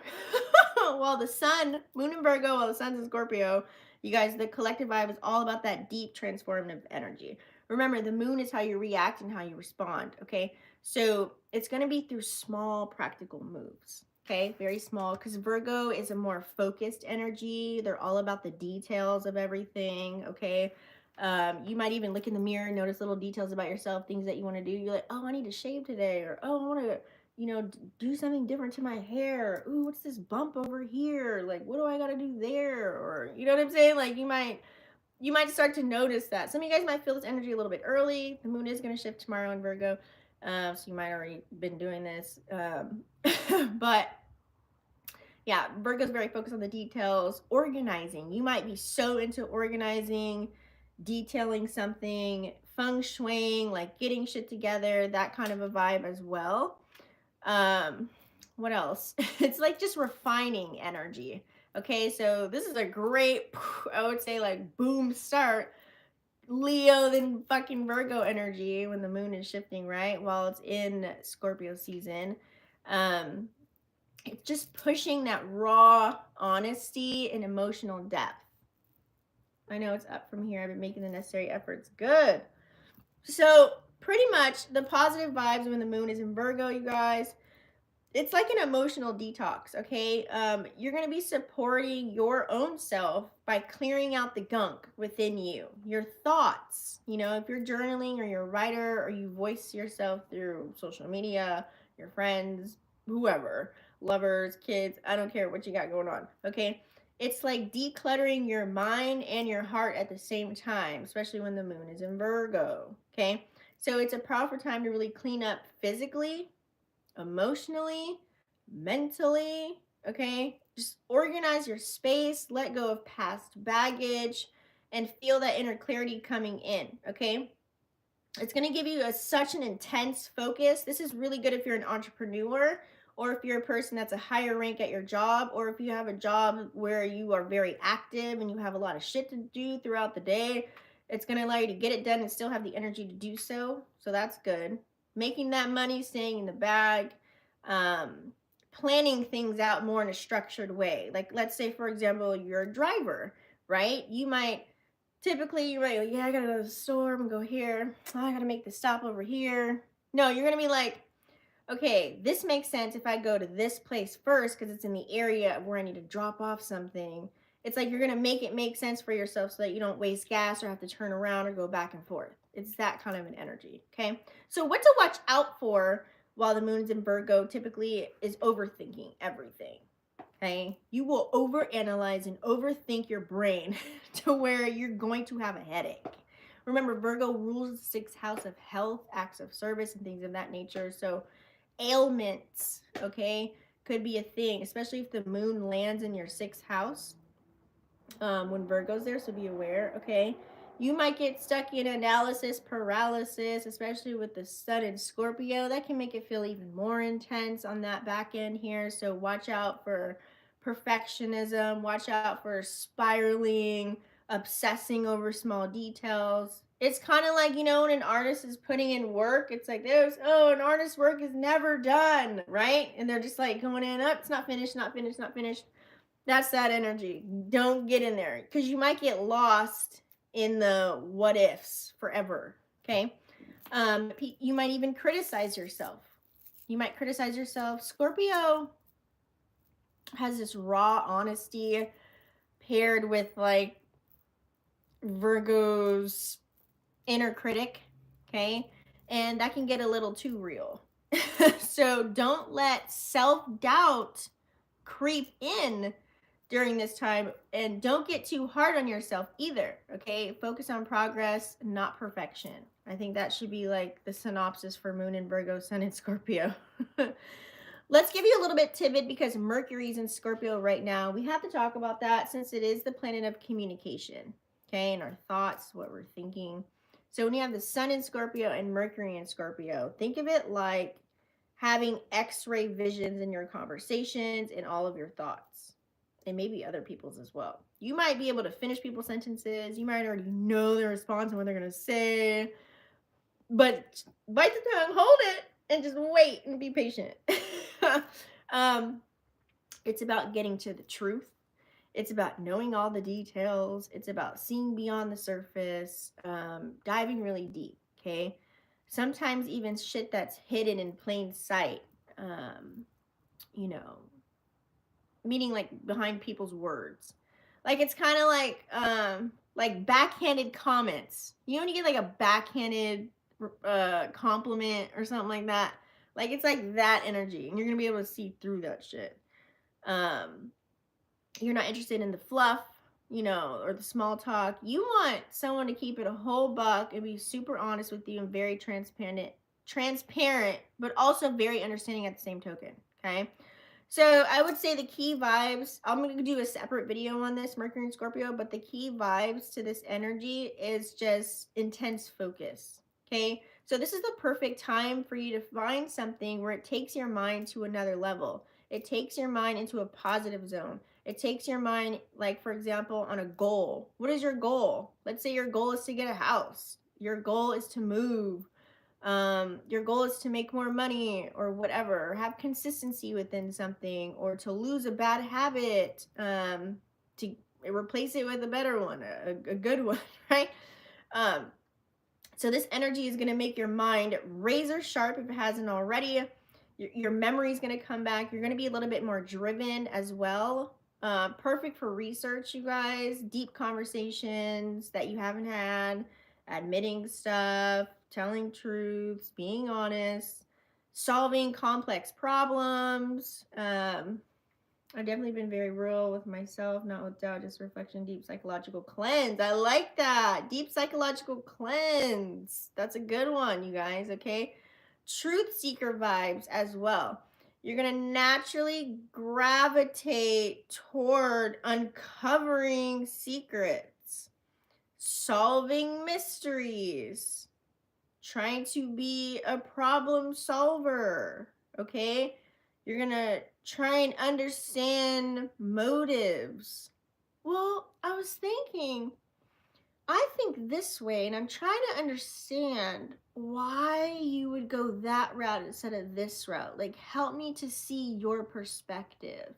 [SPEAKER 1] while the sun, moon in Virgo, while the sun's in Scorpio, you guys, the collective vibe is all about that deep transformative energy. Remember, the moon is how you react and how you respond, okay? So it's going to be through small practical moves, okay? Very small, because Virgo is a more focused energy. They're all about the details of everything, okay? You might even look in the mirror and notice little details about yourself, things that you want to do. You're like, oh, I need to shave today, or oh, I want to, you know, do something different to my hair. Ooh, what's this bump over here? Like, what do I got to do there? Or, you know what I'm saying? Like, you might start to notice that. Some of you guys might feel this energy a little bit early. The moon is going to shift tomorrow in Virgo. So you might already been doing this. But yeah, Virgo's very focused on the details, organizing. You might be so into organizing, detailing something, feng shuiing, like getting shit together, that kind of a vibe as well. What else? It's like just refining energy. Okay, so this is a great, I would say, like, boom start. Leo then fucking Virgo energy when the moon is shifting, right? While it's in Scorpio season. It's just pushing that raw honesty and emotional depth. I know it's up from here. I've been making the necessary efforts. Good. So pretty much the positive vibes when the moon is in Virgo, you guys, it's like an emotional detox, okay? You're going to be supporting your own self by clearing out the gunk within you, your thoughts. You know, if you're journaling or you're a writer or you voice yourself through social media, your friends, whoever, lovers, kids, I don't care what you got going on, okay? It's like decluttering your mind and your heart at the same time, especially when the moon is in Virgo, okay? So it's a powerful time to really clean up physically, emotionally, mentally, okay? Just organize your space, let go of past baggage, and feel that inner clarity coming in, okay? It's going to give you such an intense focus. This is really good if you're an entrepreneur, or if you're a person that's a higher rank at your job, or if you have a job where you are very active and you have a lot of shit to do throughout the day. It's going to allow you to get it done and still have the energy to do so. So that's good. Making that money, staying in the bag, planning things out more in a structured way. Like, let's say, for example, you're a driver, right? You might typically, you're right, yeah, I gotta go to the store, I'm gonna go here, oh, I gotta make the stop over here. No, you're gonna be like, okay, this makes sense if I go to this place first because it's in the area where I need to drop off something. It's like you're gonna make it make sense for yourself so that you don't waste gas or have to turn around or go back and forth. It's that kind of an energy, okay? So what to watch out for while the moon's in Virgo typically is overthinking everything. Okay, you will overanalyze and overthink your brain to where you're going to have a headache. Remember, Virgo rules the 6th house of health, acts of service, and things of that nature. So ailments, okay, could be a thing, especially if the moon lands in your 6th house when Virgo's there, so be aware, okay? You might get stuck in analysis paralysis, especially with the sun in Scorpio. That can make it feel even more intense on that back end here. So watch out for perfectionism. Watch out for spiraling, obsessing over small details. It's kind of like, you know, when an artist is putting in work, it's like an artist's work is never done, right? And they're just like going in, up, it's not finished, not finished, not finished. That's that energy. Don't get in there because you might get lost in the what ifs forever. Okay. You might even criticize yourself. You might criticize yourself. Scorpio has this raw honesty paired with like Virgo's inner critic. Okay. And that can get a little too real. So don't let self-doubt creep in during this time, and don't get too hard on yourself either. Okay, focus on progress, not perfection. I think that should be like the synopsis for Moon in Virgo, Sun in Scorpio. Let's give you a little bit timid because Mercury's in Scorpio right now. We have to talk about that since it is the planet of communication, okay, and our thoughts, what we're thinking. So when you have the Sun in Scorpio and Mercury in Scorpio, think of it like having X-ray visions in your conversations and all of your thoughts, and maybe other people's as well. You might be able to finish people's sentences. You might already know their response and what they're going to say. But bite the tongue, hold it, and just wait and be patient. It's about getting to the truth. It's about knowing all the details. It's about seeing beyond the surface, diving really deep, okay? Sometimes even shit that's hidden in plain sight, you know, meaning like behind people's words. Like it's kind of like backhanded comments. You know when you get like a backhanded compliment or something like that? Like it's like that energy, and you're gonna be able to see through that shit. You're not interested in the fluff, you know, or the small talk. You want someone to keep it a whole buck and be super honest with you and very transparent, but also very understanding at the same token. Okay. So I would say the key vibes, I'm going to do a separate video on this, Mercury and Scorpio, but the key vibes to this energy is just intense focus. Okay. So this is the perfect time for you to find something where it takes your mind to another level. It takes your mind into a positive zone. It takes your mind, like, for example, on a goal. What is your goal? Let's say your goal is to get a house. Your goal is to move. Your goal is to make more money or whatever, or have consistency within something, or to lose a bad habit, to replace it with a better one, a good one, right? So this energy is going to make your mind razor sharp if it hasn't already. Your memory is going to come back. You're going to be a little bit more driven as well. Perfect for research, you guys. Deep conversations that you haven't had, admitting stuff, telling truths, being honest, solving complex problems. I've definitely been very real with myself, not with doubt, just reflection, deep psychological cleanse. I like that. Deep psychological cleanse. That's a good one, you guys, okay? Truth seeker vibes as well. You're going to naturally gravitate toward uncovering secrets, solving mysteries, trying to be a problem solver, okay? You're going to try and understand motives. Well, I was thinking, I think this way, and I'm trying to understand why you would go that route instead of this route. Like, help me to see your perspective.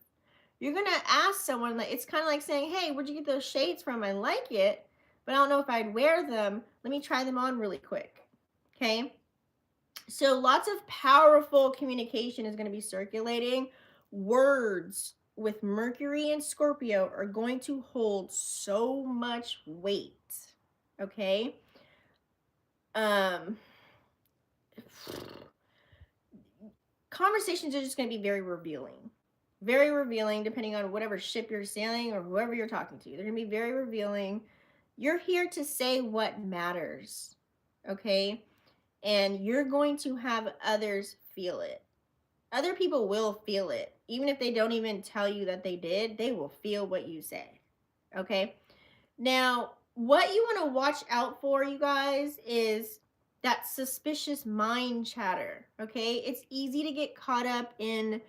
[SPEAKER 1] You're going to ask someone, like, it's kind of like saying, hey, where'd you get those shades from? I like it, but I don't know if I'd wear them. Let me try them on really quick. Okay. So lots of powerful communication is going to be circulating. Words with Mercury and Scorpio are going to hold so much weight. Okay. Conversations are just going to be very revealing. very revealing, depending on whatever ship you're sailing or whoever you're talking to. They're going to be very revealing. You're here to say what matters, okay? And you're going to have others feel it. Other people will feel it. Even if they don't even tell you that they did, they will feel what you say, okay? Now, what you want to watch out for, you guys, is that suspicious mind chatter, okay? It's easy to get caught up in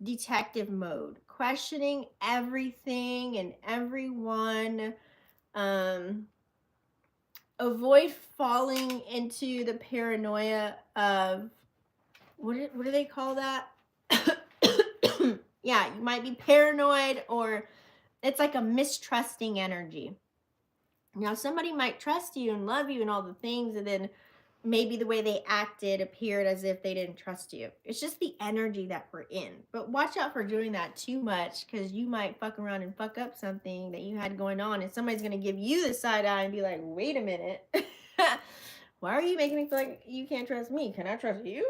[SPEAKER 1] detective mode, questioning everything and everyone. Avoid falling into the paranoia of, what do they call that? Yeah, you might be paranoid, or it's like a mistrusting energy. Now, somebody might trust you and love you and all the things, and then maybe the way they acted appeared as if they didn't trust you. It's just the energy that we're in. But watch out for doing that too much, because you might fuck around and fuck up something that you had going on, and somebody's going to give you the side eye and be like, wait a minute. Why are you making me feel like you can't trust me? Can I trust you?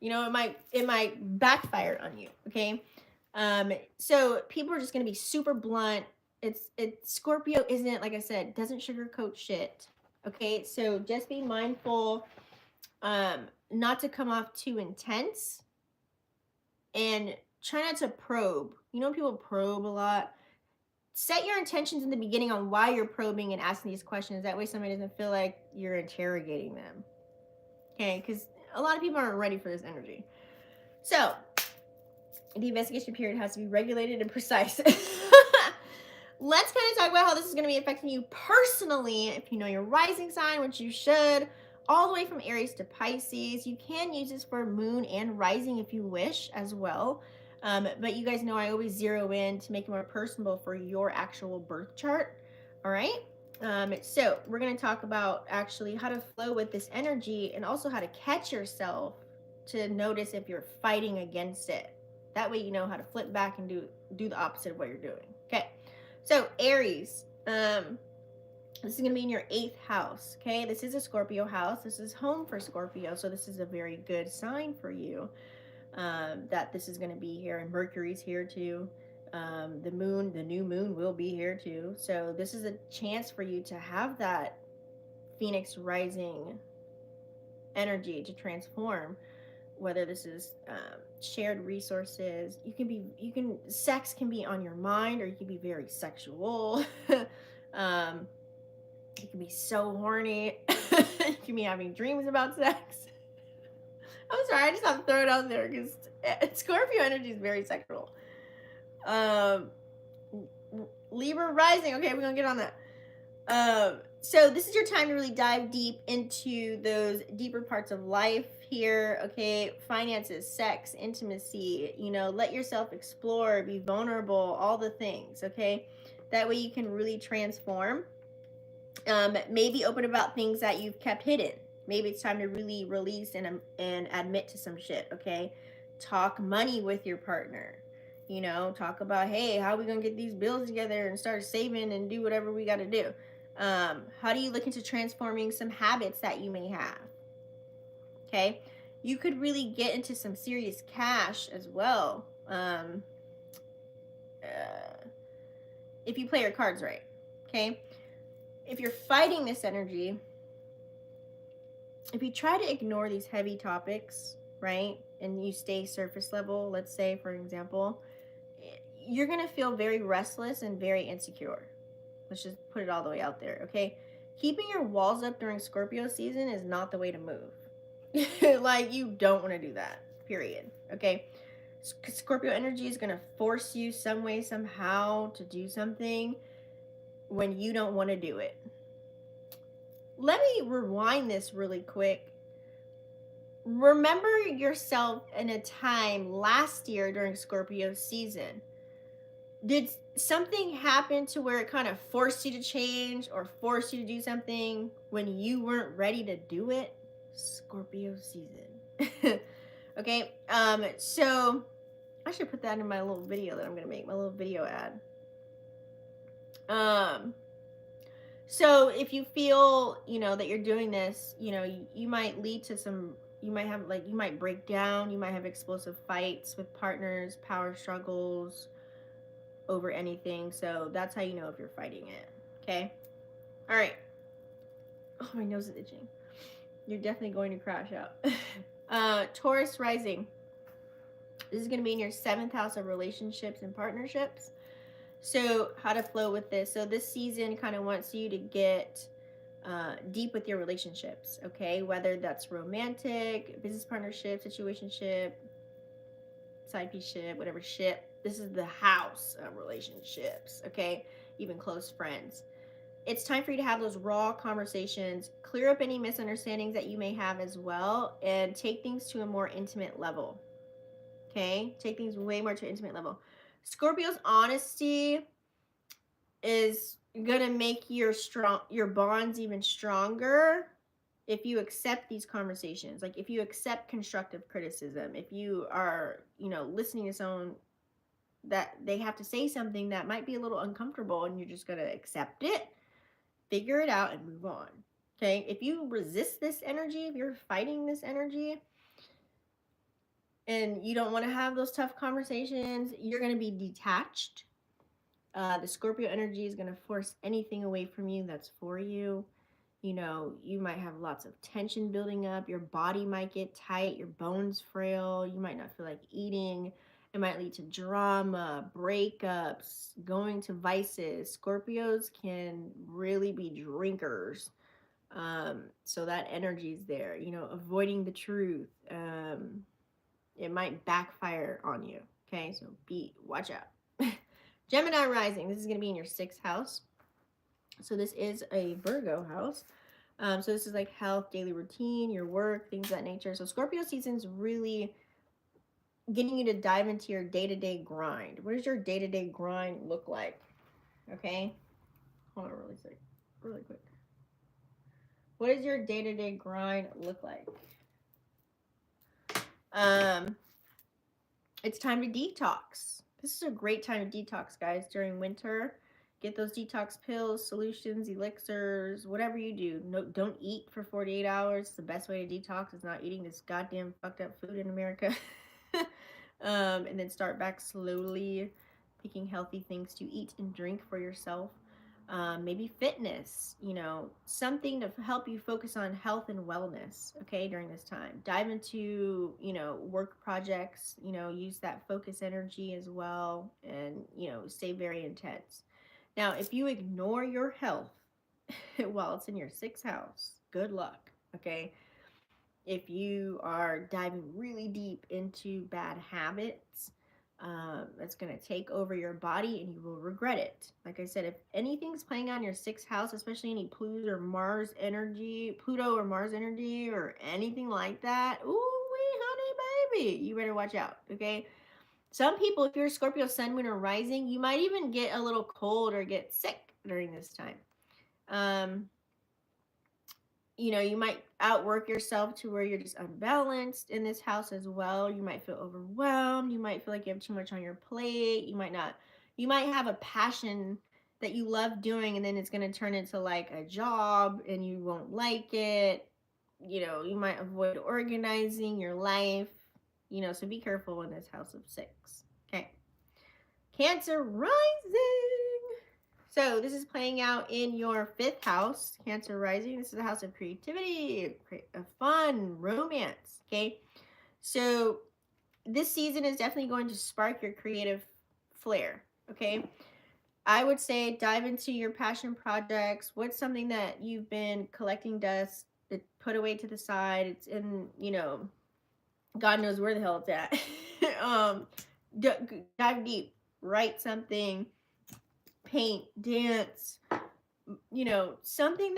[SPEAKER 1] You know, it might backfire on you, okay? So people are just going to be super blunt. It's Scorpio isn't, like I said, doesn't sugarcoat shit. Okay, so just be mindful not to come off too intense, and try not to probe. You know, people probe a lot. Set your intentions in the beginning on why you're probing and asking these questions. That way somebody doesn't feel like you're interrogating them. Okay, because a lot of people aren't ready for this energy. So the investigation period has to be regulated and precise. Let's kind of talk about how this is going to be affecting you personally. If you know your rising sign, which you should, all the way from Aries to Pisces. You can use this for moon and rising if you wish as well. But you guys know I always zero in to make it more personable for your actual birth chart. All right. So we're going to talk about actually how to flow with this energy, and also how to catch yourself to notice if you're fighting against it. That way you know how to flip back and do the opposite of what you're doing. Okay. So Aries, this is going to be in your 8th house. Okay. This is a Scorpio house. This is home for Scorpio. So this is a very good sign for you, that this is going to be here, and Mercury's here too. The new moon will be here too. So this is a chance for you to have that Phoenix rising energy to transform, whether this is shared resources. Sex can be on your mind, or you can be very sexual. You can be so horny. You can be having dreams about sex. I'm sorry, I just have to throw it out there because Scorpio energy is very sexual. Libra rising. Okay, we're gonna get on that. So this is your time to really dive deep into those deeper parts of life here. Okay, finances, sex, intimacy. You know, let yourself explore, be vulnerable, all the things. Okay, that way you can really transform. Maybe open about things that you've kept hidden. Maybe it's time to really release and admit to some shit. Okay, talk money with your partner. You know, talk about, hey, how are we gonna get these bills together and start saving and do whatever we got to do. How do you look into transforming some habits that you may have? Okay, you could really get into some serious cash as well, if you play your cards right. Okay, if you're fighting this energy, if you try to ignore these heavy topics, right, and you stay surface level, let's say, for example, you're going to feel very restless and very insecure. Let's just put it all the way out there, okay? Keeping your walls up during Scorpio season is not the way to move. Like, you don't want to do that, period, okay? Scorpio energy is going to force you some way, somehow, to do something when you don't want to do it. Let me rewind this really quick. Remember yourself in a time last year during Scorpio season. Did something happen to where it kind of forced you to change or forced you to do something when you weren't ready to do it? Scorpio season. Okay. So I should put that in my little video that I'm going to make, my little video ad. So if you feel, you know, that you're doing this, you know, you might lead to some You might have, like, you might break down, you might have explosive fights with partners, power struggles over anything. So that's how you know if you're fighting it. Okay. All right. Oh, my nose is itching. You're definitely going to crash out. Taurus rising. This is going to be in your 7th house of relationships and partnerships. So how to flow with this. So this season kind of wants you to get deep with your relationships, okay? Whether that's romantic, business partnership, situationship, side piece ship, whatever ship. This is the house of relationships, okay? Even close friends. It's time for you to have those raw conversations, clear up any misunderstandings that you may have as well, and take things to a more intimate level. Okay? Take things way more to an intimate level. Scorpio's honesty is gonna make your bonds even stronger if you accept these conversations. Like if you accept constructive criticism, if you are, listening to someone that they have to say something that might be a little uncomfortable and you're just gonna accept it, figure it out and move on. Okay? If you resist this energy, if you're fighting this energy and you don't want to have those tough conversations, you're going to be detached. The Scorpio energy is going to force anything away from you that's for you. You might have lots of tension building up. Your body might get tight. Your bones frail. You might not feel like eating. It might lead to drama, breakups, going to vices. Scorpios can really be drinkers. So that energy is there. Avoiding the truth. It might backfire on you. Okay, so watch out. Gemini rising. This is going to be in your 6th house. So this is a Virgo house. So this is like health, daily routine, your work, things of that nature. So Scorpio season's really getting you to dive into your day-to-day grind. What does your day-to-day grind look like? Okay, hold on really quick. What does your day-to-day grind look like? It's time to detox. This is a great time to detox, guys, during winter. Get those detox pills, solutions, elixirs, whatever you do. No, don't eat for 48 hours. The best way to detox is not eating this goddamn fucked up food in America. And then start back slowly, picking healthy things to eat and drink for yourself. Maybe fitness, something to help you focus on health and wellness, okay, during this time. Dive into, work projects, use that focus energy as well, and, stay very intense. Now, if you ignore your health while it's in your 6th house, good luck, okay? If you are diving really deep into bad habits, that's going to take over your body and you will regret it. Like I said, if anything's playing on your 6th house, especially any Pluto or Mars energy or anything like that, ooh wee honey baby, you better watch out, okay? Some people, if you're a Scorpio sun, moon, or rising, you might even get a little cold or get sick during this time. You might outwork yourself to where you're just unbalanced in this house as well. You might feel overwhelmed. You might feel like you have too much on your plate. You might have a passion that you love doing, and then it's going to turn into like a job and you won't like it. You might avoid organizing your life, so be careful in this house of 6. Okay. Cancer rising. So this is playing out in your 5th house, Cancer rising. This is a house of creativity, of fun, romance, okay? So this season is definitely going to spark your creative flair, okay? I would say dive into your passion projects. What's something that you've been collecting dust, that put away to the side? It's in, God knows where the hell it's at. Dive deep, write something, paint, dance, do something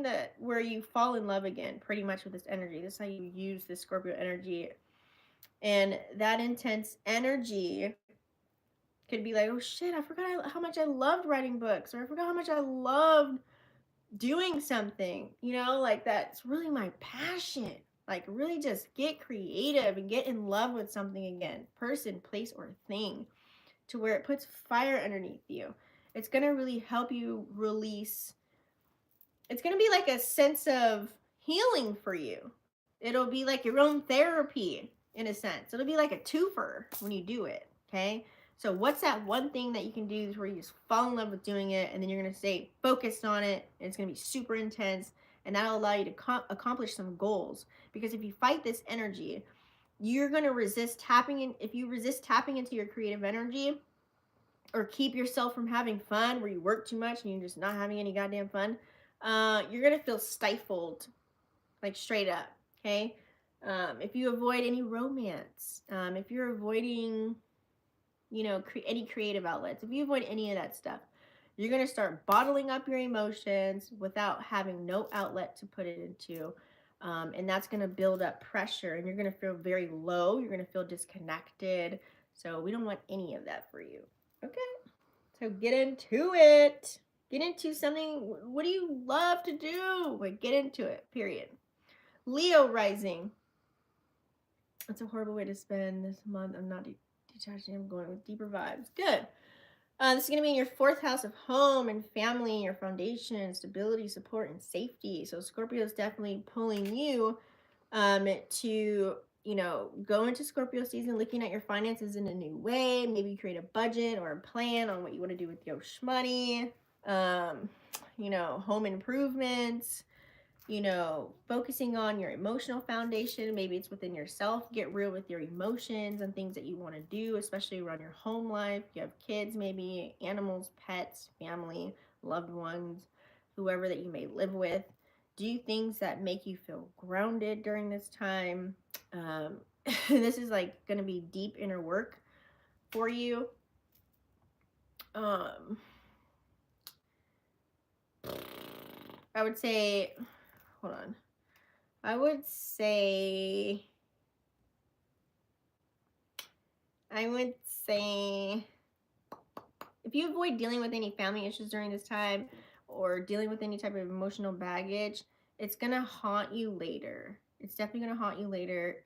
[SPEAKER 1] that where you fall in love again, pretty much, with this energy. This is how you use this Scorpio energy. And that intense energy could be like, oh shit, I forgot how much I loved writing books, or I forgot how much I loved doing something, like that's really my passion. Like really just get creative and get in love with something again, person, place, or thing, to where it puts fire underneath you. It's going to really help you release. It's going to be like a sense of healing for you. It'll be like your own therapy in a sense. It'll be like a twofer when you do it, okay? So what's that one thing that you can do where you just fall in love with doing it, and then you're going to stay focused on it, and it's going to be super intense, and that'll allow you to accomplish some goals. Because if you fight this energy, you're going to resist tapping in. If you resist tapping into your creative energy, or keep yourself from having fun, where you work too much and you're just not having any goddamn fun, you're going to feel stifled, like straight up, okay? If you avoid any romance, if you're avoiding, you know, any creative outlets, if you avoid any of that stuff, you're going to start bottling up your emotions without having no outlet to put it into. And that's going to build up pressure, and you're going to feel very low. You're going to feel disconnected. So we don't want any of that for you. Okay. So get into it. Get into something. What do you love to do? Like, get into it, period. Leo rising. That's a horrible way to spend this month. I'm not detaching. I'm going with deeper vibes. Good. This is going to be in your 4th house of home and family, your foundation, stability, support, and safety. So Scorpio is definitely pulling you to, you know, go into Scorpio season looking at your finances in a new way. Maybe create a budget or a plan on what you want to do with your money. You know, home improvements. You know, focusing on your emotional foundation. Maybe it's within yourself. Get real with your emotions and things that you want to do, especially around your home life. You have kids, maybe animals, pets, family, loved ones, whoever that you may live with. Do things that make you feel grounded during this time. This is like going to be deep inner work for you. I would say, hold on. I would say if you avoid dealing with any family issues during this time, or dealing with any type of emotional baggage, it's going to haunt you later. It's definitely going to haunt you later.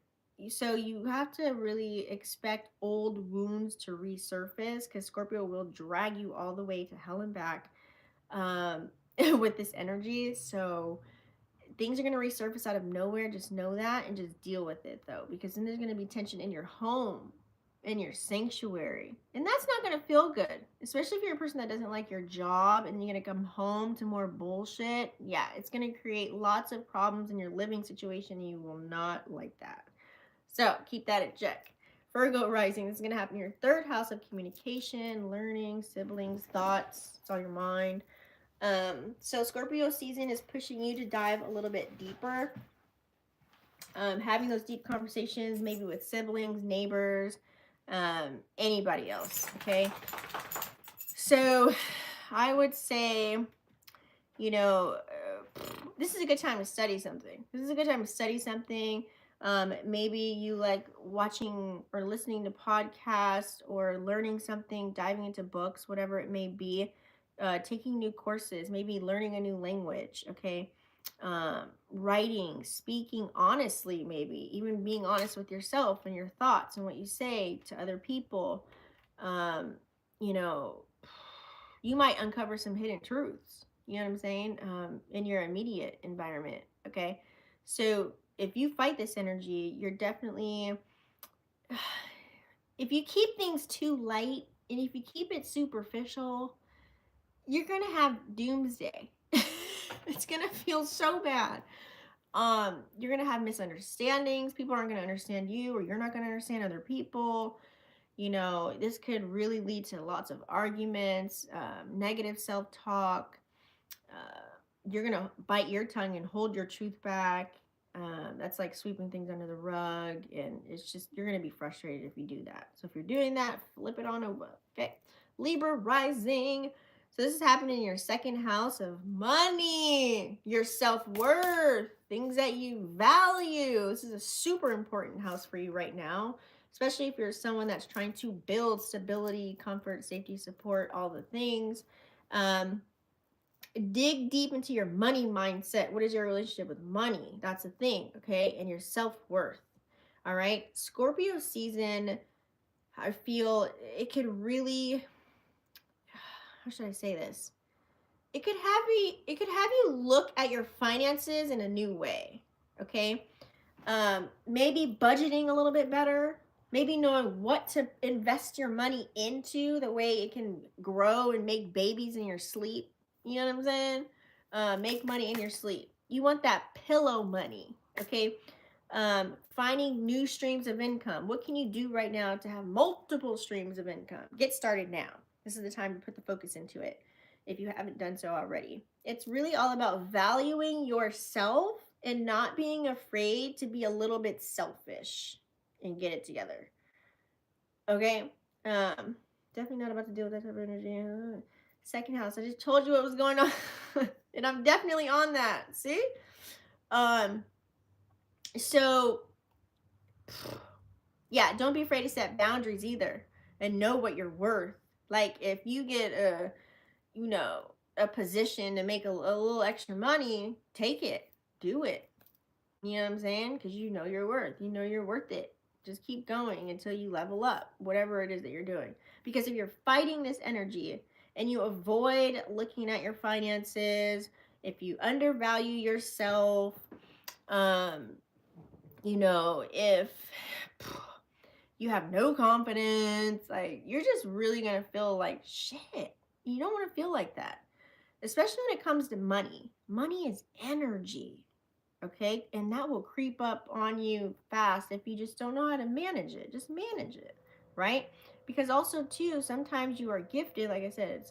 [SPEAKER 1] So you have to really expect old wounds to resurface, because Scorpio will drag you all the way to hell and back with this energy. So things are going to resurface out of nowhere. Just know that, and just deal with it, though, because then there's going to be tension in your home, in your sanctuary, and that's not going to feel good, especially if you're a person that doesn't like your job and you're going to come home to more bullshit. Yeah, it's going to create lots of problems in your living situation, and you will not like that. So keep that in check. Virgo rising, this is going to happen in your 3rd house of communication, learning, siblings, thoughts. It's on your mind. So Scorpio season is pushing you to dive a little bit deeper, having those deep conversations, maybe with siblings, neighbors, anybody else. Okay. So I would say, you know, this is a good time to study something. Maybe you like watching or listening to podcasts, or learning something, diving into books, whatever it may be. Taking new courses, maybe learning a new language, okay? Writing, speaking honestly, maybe even being honest with yourself and your thoughts and what you say to other people. You know, you might uncover some hidden truths, you know what I'm saying, in your immediate environment, okay? So if you fight this energy, you're definitely, if you keep things too light, and if you keep it superficial, you're going to have doomsday. It's going to feel so bad. You're going to have misunderstandings. People aren't going to understand you, or you're not going to understand other people. You know, this could really lead to lots of arguments, negative self-talk. You're going to bite your tongue and hold your truth back. That's like sweeping things under the rug. And it's just, you're going to be frustrated if you do that. So if you're doing that, flip it on over. Okay. Libra rising. So this is happening in your 2nd house of money, your self-worth, things that you value. This is a super important house for you right now, especially if you're someone that's trying to build stability, comfort, safety, support, all the things. Dig deep into your money mindset. What is your relationship with money? That's the thing, okay? And your self-worth. All right. Scorpio season, I feel it could really, how should I say this? It could have you look at your finances in a new way. Okay. Maybe budgeting a little bit better, maybe knowing what to invest your money into, the way it can grow and make babies in your sleep. You know what I'm saying? Make money in your sleep. You want that pillow money, okay? Finding new streams of income. What can you do right now to have multiple streams of income? Get started now. This is the time to put the focus into it if you haven't done so already. It's really all about valuing yourself and not being afraid to be a little bit selfish and get it together. Okay? Definitely not about to deal with that type of energy. Second house. I just told you what was going on. And I'm definitely on that. See? So yeah, don't be afraid to set boundaries either and know what you're worth. Like if you get a position to make a little extra money, take it, do it. You know what I'm saying? Because you know your worth. You know you're worth it. Just keep going until you level up, whatever it is that you're doing. Because if you're fighting this energy and you avoid looking at your finances, if you undervalue yourself, if you have no confidence, like you're just really gonna feel like shit. You don't want to feel like that, especially when it comes to money. Money is energy, okay? And that will creep up on you fast if you just don't know how to manage it. Just manage it, right? Because also too, sometimes you are gifted, like I said,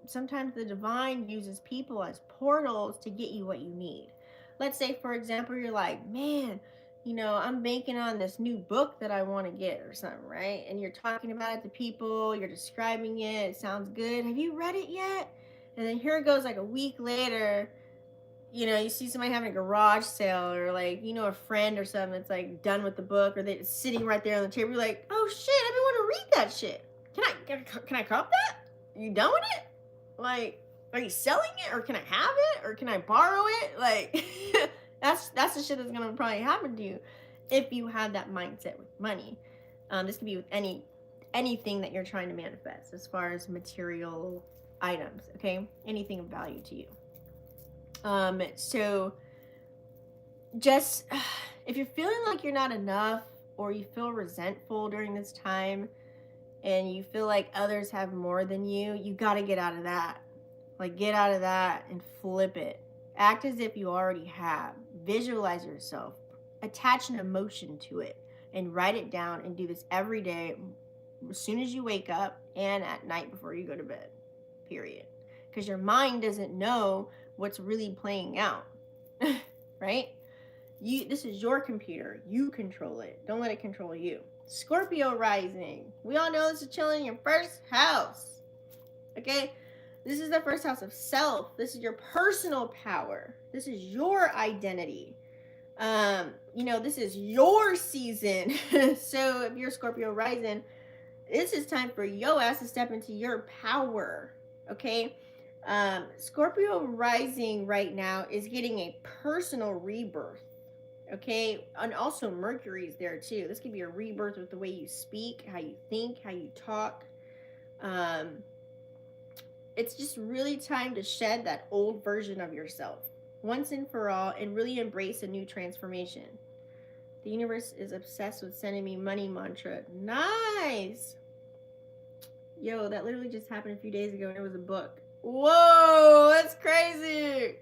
[SPEAKER 1] sometimes the divine uses people as portals to get you what you need. Let's say, for example, you're like, man, I'm banking on this new book that I want to get or something, right? And you're talking about it to people, you're describing it, it sounds good. Have you read it yet? And then here it goes like a week later, you see somebody having a garage sale or like, a friend or something that's like done with the book or they're sitting right there on the table. You're like, oh shit, I've been wanting to read that shit. Can I cop that? Are you done with it? Like, are you selling it or can I have it or can I borrow it? Like, that's the shit that's gonna probably happen to you if you have that mindset with money. This could be with anything that you're trying to manifest as far as material items, okay? Anything of value to you. So just if you're feeling like you're not enough or you feel resentful during this time and you feel like others have more than you got to get out of that. Like get out of that and flip it. Act as if you already have. Visualize yourself. Attach an emotion to it and write it down and do this every day as soon as you wake up and at night before you go to bed. Period. Because your mind doesn't know what's really playing out. Right? This is your computer. You control it. Don't let it control you. Scorpio rising. We all know this is chilling in your first house. Okay? This is the first house of self. This is your personal power. This is your identity. This is your season. So if you're Scorpio rising, this is time for your ass to step into your power. Okay? Scorpio rising right now is getting a personal rebirth. Okay, and also Mercury's there too. This could be a rebirth with the way you speak, how you think, how you talk. It's just really time to shed that old version of yourself once and for all and really embrace a new transformation. The universe is obsessed with sending me money mantra. Nice. Yo, that literally just happened a few days ago and it was a book. Whoa, that's crazy.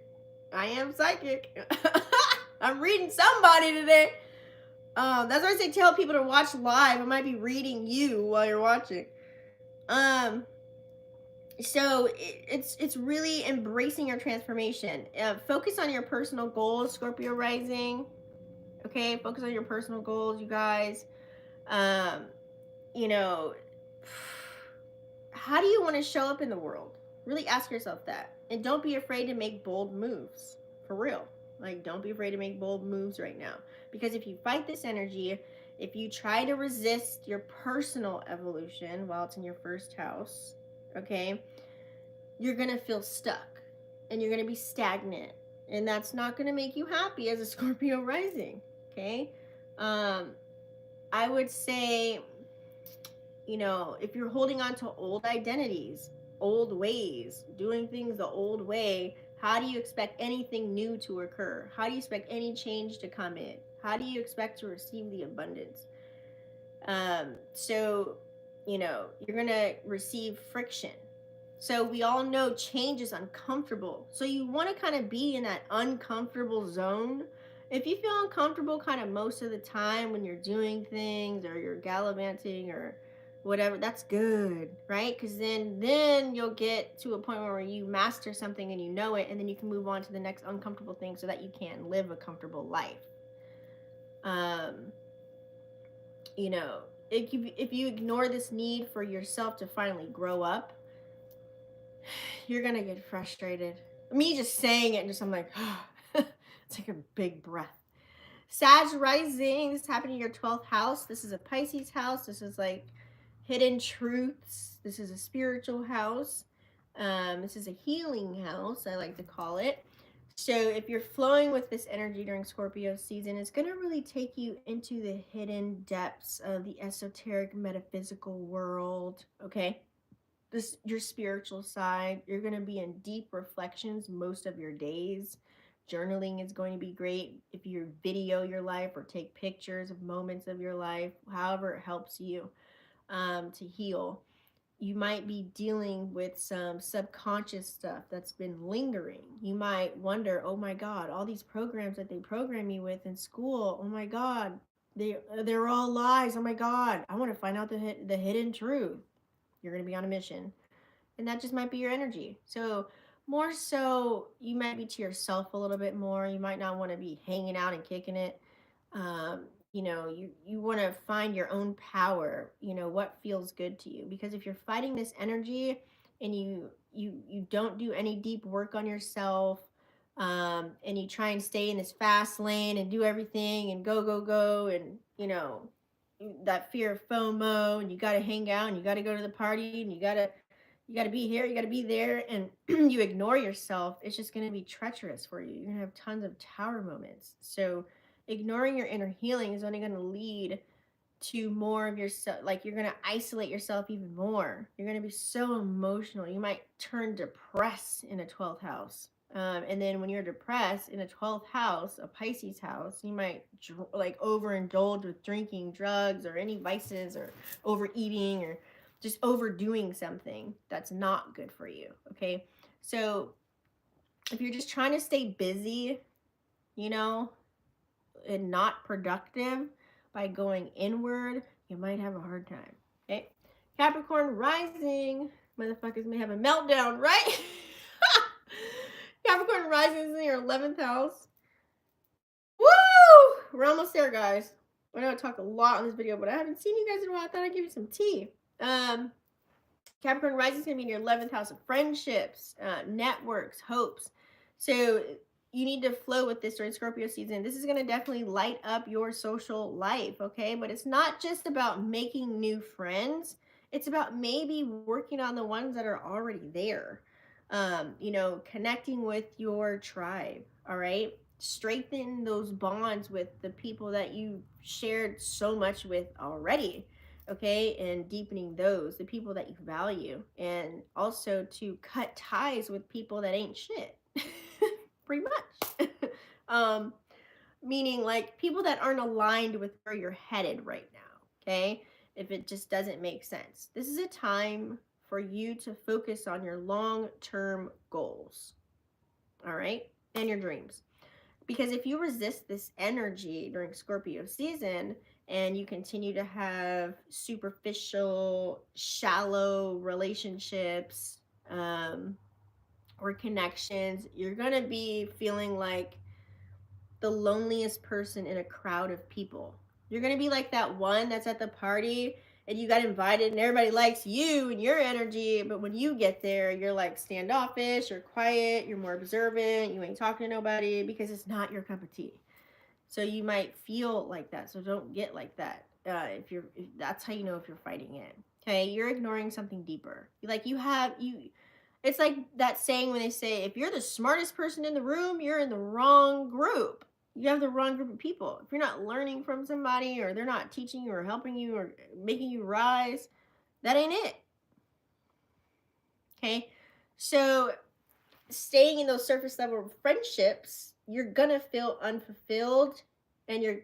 [SPEAKER 1] I am psychic. I'm reading somebody today. That's why I say tell people to watch live. I might be reading you while you're watching. So it's really embracing your transformation. Focus on your personal goals, Scorpio rising. Okay, focus on your personal goals, you guys. How do you want to show up in the world? Really ask yourself that. And don't be afraid to make bold moves. For real. Like, don't be afraid to make bold moves right now. Because if you fight this energy, if you try to resist your personal evolution while it's in your first house, okay, you're going to feel stuck. And you're going to be stagnant. And that's not going to make you happy as a Scorpio rising, okay? I would say, if you're holding on to old identities, old ways, doing things the old way, how do you expect anything new to occur? How do you expect any change to come in? How do you expect to receive the abundance? So, you know, you're going to receive friction. So we all know change is uncomfortable. So you want to kind of be in that uncomfortable zone. If you feel uncomfortable kind of most of the time when you're doing things or you're gallivanting or whatever, that's good, right? Because then you'll get to a point where you master something and you know it, and then you can move on to the next uncomfortable thing so that you can live a comfortable life. Um, you know, if you ignore this need for yourself to finally grow up, you're gonna get frustrated. Me just saying it, I'm like, it's like a big breath. Sag rising, this happened in your 12th house. This is a Pisces house. This is like hidden truths. This is a spiritual house. This is a healing house, I like to call it. So if you're flowing with this energy during Scorpio season, it's going to really take you into the hidden depths of the esoteric metaphysical world, okay? This your spiritual side. You're going to be in deep reflections most of your days. Journaling is going to be great if you video your life or take pictures of moments of your life, however it helps you to heal. You might be dealing with some subconscious stuff that's been lingering. You might wonder, oh my God, all these programs that they program me with in school, oh my God, they're all lies. Oh my God, I want to find out the hidden truth. You're going to be on a mission. And that just might be your energy. So, more so, you might be to yourself a little bit more. You might not want to be hanging out and kicking it. You know, you want to find your own power, you know, what feels good to you. Because if you're fighting this energy and you don't do any deep work on yourself, and you try and stay in this fast lane and do everything and go, and you know, that fear of FOMO, and you got to hang out and you got to go to the party and you got to be here, you got to be there, and you ignore yourself, it's just going to be treacherous for you. You're going to have tons of tower moments. So ignoring your inner healing is only going to lead to more of yourself. Like, you're going to isolate yourself even more. You're going to be so emotional. You might turn depressed in a 12th house. And then when you're depressed in a 12th house, a Pisces house, you might like overindulge with drinking, drugs, or any vices, or overeating, or just overdoing something that's not good for you. Okay. So if you're just trying to stay busy, you know, and not productive by going inward, you might have a hard time. Okay. Capricorn rising. Motherfuckers may have a meltdown, right? Capricorn rising is in your 11th house. Woo! We're almost there, guys. I know I talked a lot on this video, but I haven't seen you guys in a while. I thought I'd give you some tea. Capricorn rising is going to be in your 11th house of friendships, networks, hopes. So you need to flow with this during Scorpio season. This is going to definitely light up your social life, okay? But it's not just about making new friends. It's about maybe working on the ones that are already there. You know, connecting with your tribe, all right? Strengthen those bonds with the people that you shared so much with already, okay? And deepening those, the people that you value, and also to cut ties with people that ain't shit. Pretty much. um Meaning like people that aren't aligned with where you're headed right now, okay? If it just doesn't make sense. This is a time for you to focus on your long-term goals, all right? And your dreams. Because if you resist this energy during Scorpio season and you continue to have superficial, shallow relationships, or connections, you're going to be feeling like the loneliest person in a crowd of people. You're going to be like that one that's at the party and you got invited and everybody likes you and your energy, but when you get there, you're like standoffish, you're quiet, you're more observant, you ain't talking to nobody because it's not your cup of tea. So you might feel like that. So don't get like that. If that's how you know if you're fighting it. Okay, you're ignoring something deeper. Like you. It's like that saying when they say, if you're the smartest person in the room, you're in the wrong group. You have the wrong group of people. If you're not learning from somebody, or they're not teaching you or helping you or making you rise, that ain't it. Okay, so staying in those surface level friendships, you're gonna feel unfulfilled And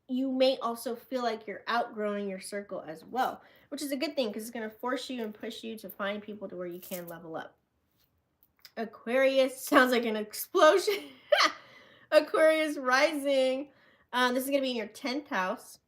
[SPEAKER 1] you may also feel like you're outgrowing your circle as well, which is a good thing because it's going to force you and push you to find people to where you can level up. Aquarius sounds like an explosion. Aquarius rising. This is going to be in your 10th house.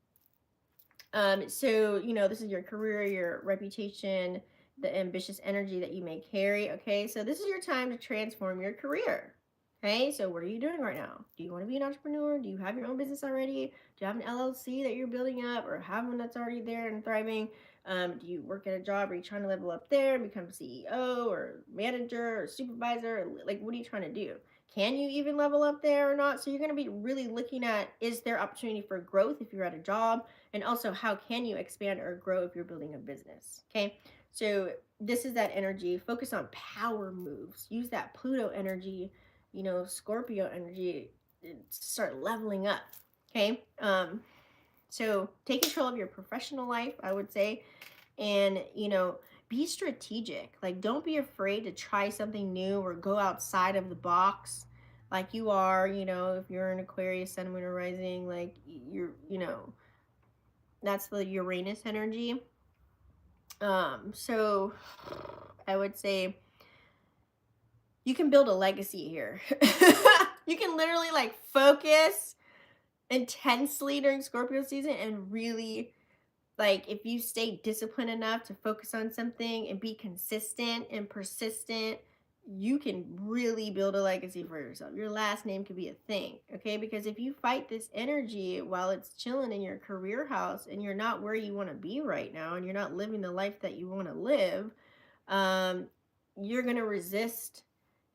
[SPEAKER 1] So, you know, this is your career, your reputation, the ambitious energy that you may carry. Okay. So this is your time to transform your career. Okay. So what are you doing right now? Do you want to be an entrepreneur? Do you have your own business already? Do you have an LLC that you're building up, or have one that's already there and thriving? Do you work at a job? Are you trying to level up there and become CEO or manager or supervisor? Like, what are you trying to do? Can you even level up there or not? So you're going to be really looking at, is there opportunity for growth if you're at a job? And also, how can you expand or grow if you're building a business? Okay. So this is that energy. Focus on power moves. Use that Pluto energy, you know, Scorpio energy, start leveling up. Okay. So take control of your professional life, I would say. And, you know, be strategic. Like, don't be afraid to try something new or go outside of the box like you are. You know, if you're an Aquarius, Sun, Moon, or Rising, like you're, you know, that's the Uranus energy. So I would say you can build a legacy here. You can literally like focus intensely during Scorpio season and really, like, if you stay disciplined enough to focus on something and be consistent and persistent, you can really build a legacy for yourself. Your last name could be a thing, okay? Because if you fight this energy while it's chilling in your career house and you're not where you want to be right now and you're not living the life that you want to live, you're going to resist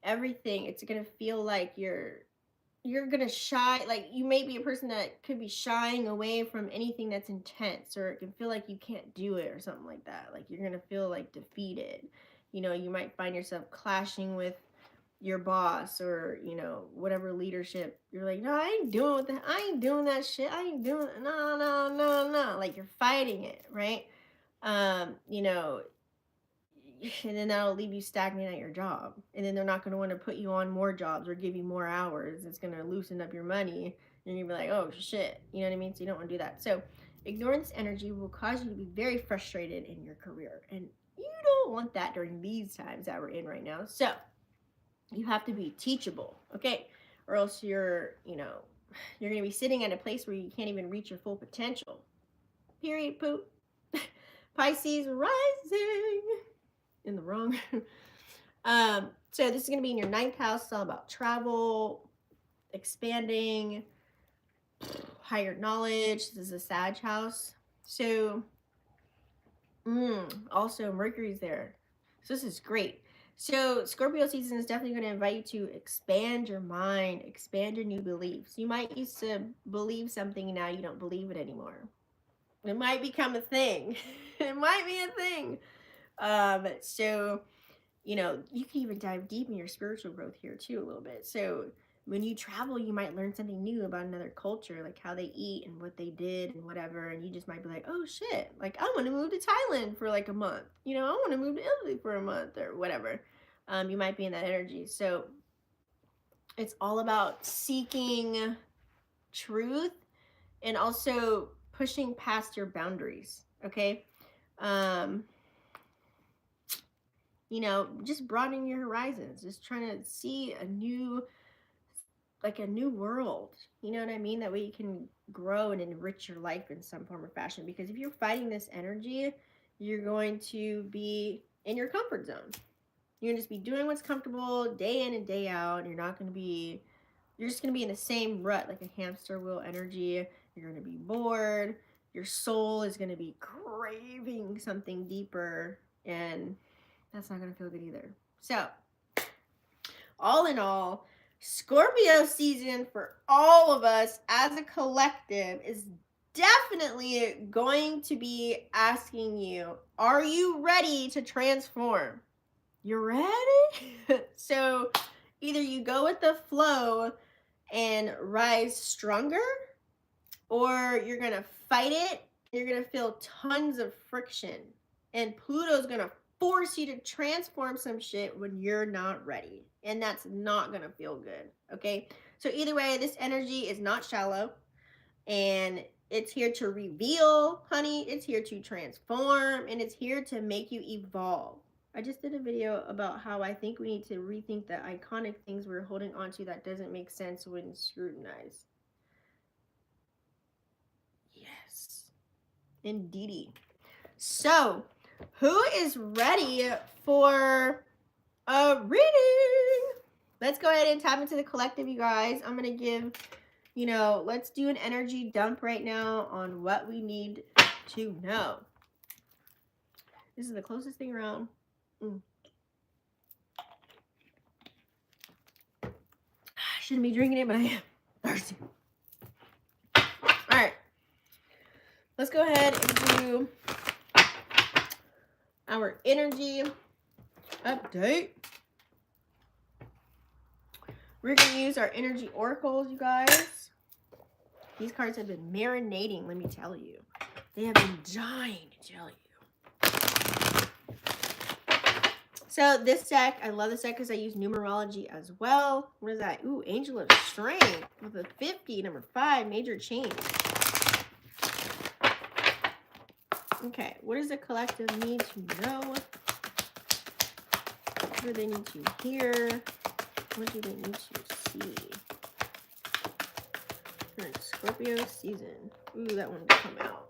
[SPEAKER 1] everything. It's going to feel like you're gonna shy, like you may be a person that could be shying away from anything that's intense, or it can feel like you can't do it or something like that. Like you're gonna feel like defeated. You know, you might find yourself clashing with your boss, or, you know, whatever leadership. You're like, no, I ain't doing that. I ain't doing that shit. I ain't doing it. No, no, no, no. Like you're fighting it, right? You know, and then that'll leave you stagnant at your job, and then they're not going to want to put you on more jobs or give you more hours. It's going to loosen up your money, and you'll be like, oh shit, you know what I mean? So you don't want to do that. So ignoring this energy will cause you to be very frustrated in your career, and you don't want that during these times that we're in right now. So you have to be teachable, okay? Or else you're going to be sitting at a place where you can't even reach your full potential. Period. Poop. Pisces rising in the wrong. So this is going to be in your 9th house. It's all about travel, expanding, higher knowledge. This is a Sag house. So also Mercury's there. So this is great. So Scorpio season is definitely going to invite you to expand your mind, expand your new beliefs. You might used to believe something and now you don't believe it anymore. It might become a thing. It might be a thing. So, you know, you can even dive deep in your spiritual growth here too a little bit. So when you travel, you might learn something new about another culture, like how they eat and what they did and whatever. And you just might be like, oh shit, like I want to move to Thailand for like a month. You know, I want to move to Italy for a month or whatever. You might be in that energy. So it's all about seeking truth and also pushing past your boundaries. Okay. You know, just broadening your horizons, just trying to see a new world. You know what I mean? That way you can grow and enrich your life in some form or fashion. Because if you're fighting this energy, you're going to be in your comfort zone. You're going to just be doing what's comfortable day in and day out. You're just going to be in the same rut, like a hamster wheel energy. You're going to be bored. Your soul is going to be craving something deeper, and that's not going to feel good either. So, all in all, Scorpio season for all of us as a collective is definitely going to be asking you, are you ready to transform? You ready? So either you go with the flow and rise stronger, or you're going to fight it. You're going to feel tons of friction, and Pluto's going to force you to transform some shit when you're not ready, and that's not going to feel good. Okay, so either way, this energy is not shallow. And it's here to reveal, honey. It's here to transform, and it's here to make you evolve. I just did a video about how I think we need to rethink the iconic things we're holding on to that doesn't make sense when scrutinized. Yes, indeedy. So, who is ready for a reading? Let's go ahead and tap into the collective, you guys. I'm going to give, let's do an energy dump right now on what we need to know. This is the closest thing around. I shouldn't be drinking it, but I am thirsty. All right. Let's go ahead and do our energy update. We're going to use our energy oracles, you guys. These cards have been marinating, let me tell you. They have been dying to tell you. So this deck, I love this deck because I use numerology as well. What is that? Ooh, Angel of Strength with a 50, number 5, major change. Okay, what does the collective need to know? What do they need to hear? What do they need to see? For Scorpio season. Ooh, that one will come out.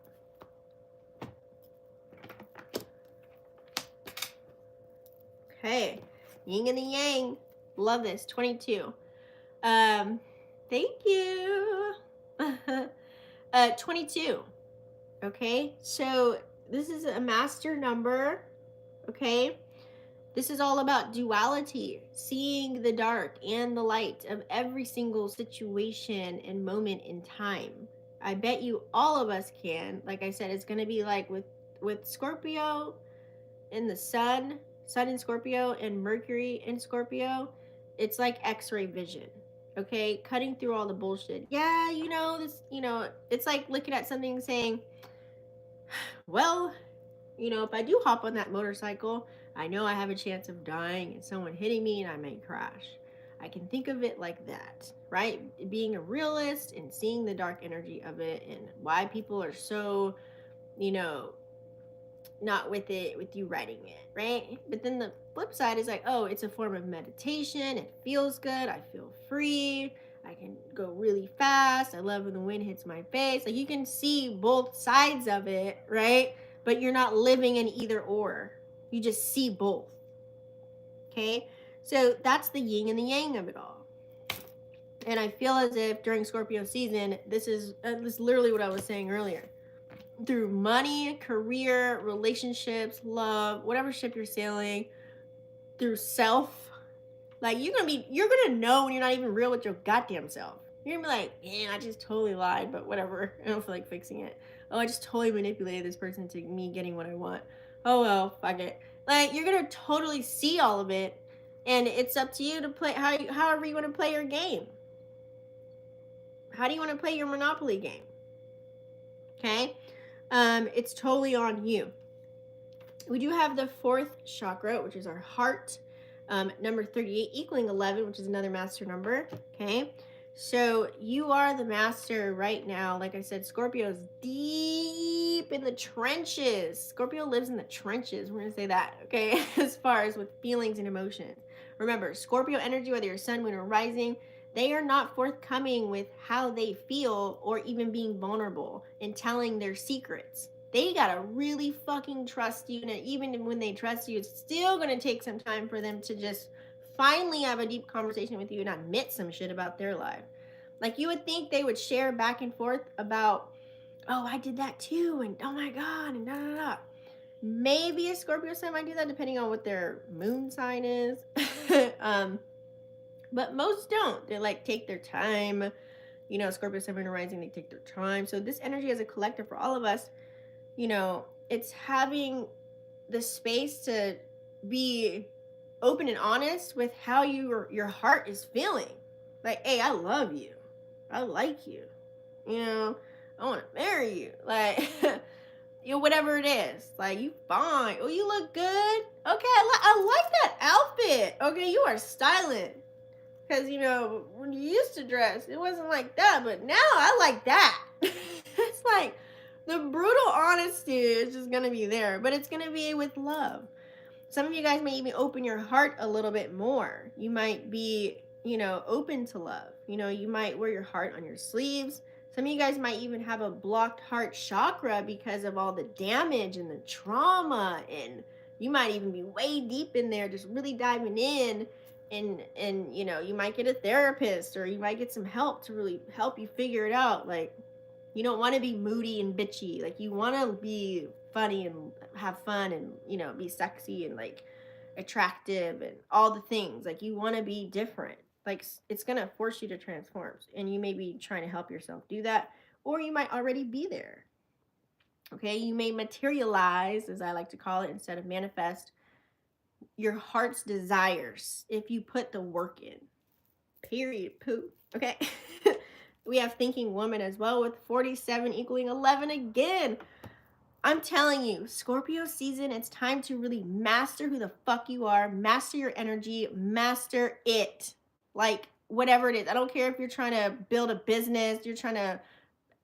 [SPEAKER 1] Okay, yin and the yang. Love this. 22. Thank you. 22. Okay, so this is a master number. Okay, this is all about duality, seeing the dark and the light of every single situation and moment in time. I bet you all of us can. Like I said, it's going to be like with Scorpio and the sun in Scorpio and Mercury in Scorpio. It's like X-ray vision. Okay, cutting through all the bullshit. Yeah, it's like looking at something and saying, well, if I do hop on that motorcycle, I know I have a chance of dying and someone hitting me and I may crash. I can think of it like that, right? Being a realist and seeing the dark energy of it and why people are so, not with it, with you writing it, right? But then the flip side is like, oh, it's a form of meditation. It feels good. I feel free. I can go really fast. I love when the wind hits my face. Like, you can see both sides of it, right? But you're not living in either or. You just see both. Okay? So that's the yin and the yang of it all. And I feel as if during Scorpio season, this is literally what I was saying earlier. Through money, career, relationships, love, whatever ship you're sailing, through self, like you're gonna know when you're not even real with your goddamn self. You're gonna be like, man, I just totally lied, but whatever. I don't feel like fixing it. Oh, I just totally manipulated this person to me getting what I want. Oh well, fuck it. Like, you're gonna totally see all of it, and it's up to you to play however you want to play your game. How do you want to play your Monopoly game? Okay, it's totally on you. We do have the 4th chakra, which is our heart. Number 38 equaling 11, which is another master number. Okay, so you are the master right now. Like I said, Scorpio is deep in the trenches. Scorpio lives in the trenches. We're gonna say that, okay? As far as with feelings and emotions. Remember, Scorpio energy, whether you're sun, moon, or rising, they are not forthcoming with how they feel or even being vulnerable and telling their secrets. They gotta really fucking trust you, and even when they trust you, it's still gonna take some time for them to just finally have a deep conversation with you and admit some shit about their life. Like, you would think they would share back and forth about, oh, I did that too, and oh my god, and da da da. Maybe a Scorpio sign might do that depending on what their moon sign is. But most don't. They like take their time. Scorpio, Sun, Moon, rising, they take their time. So this energy as a collective for all of us, it's having the space to be open and honest with how your heart is feeling. Like, hey, I love you. I like you. I want to marry you. Like, whatever it is. Like, you fine. Oh, you look good. Okay, I like that outfit. Okay, you are styling. Because, when you used to dress, it wasn't like that. But now I like that. The brutal honesty is just gonna be there, but it's gonna be with love. Some of you guys may even open your heart a little bit more. You might be, open to love. You might wear your heart on your sleeves. Some of you guys might even have a blocked heart chakra because of all the damage and the trauma, and you might even be way deep in there just really diving in, and you might get a therapist, or you might get some help to really help you figure it out. Like, you don't want to be moody and bitchy. Like, you want to be funny and have fun and, be sexy and like attractive and all the things. Like, you want to be different. Like, it's going to force you to transform. And you may be trying to help yourself do that, or you might already be there. Okay. You may materialize, as I like to call it, instead of manifest, your heart's desires if you put the work in. Period. Poo. Okay. We have thinking woman as well, with 47 equaling 11 again. I'm telling you, Scorpio season, it's time to really master who the fuck you are, master your energy, master it. Like, whatever it is. I don't care if you're trying to build a business, you're trying to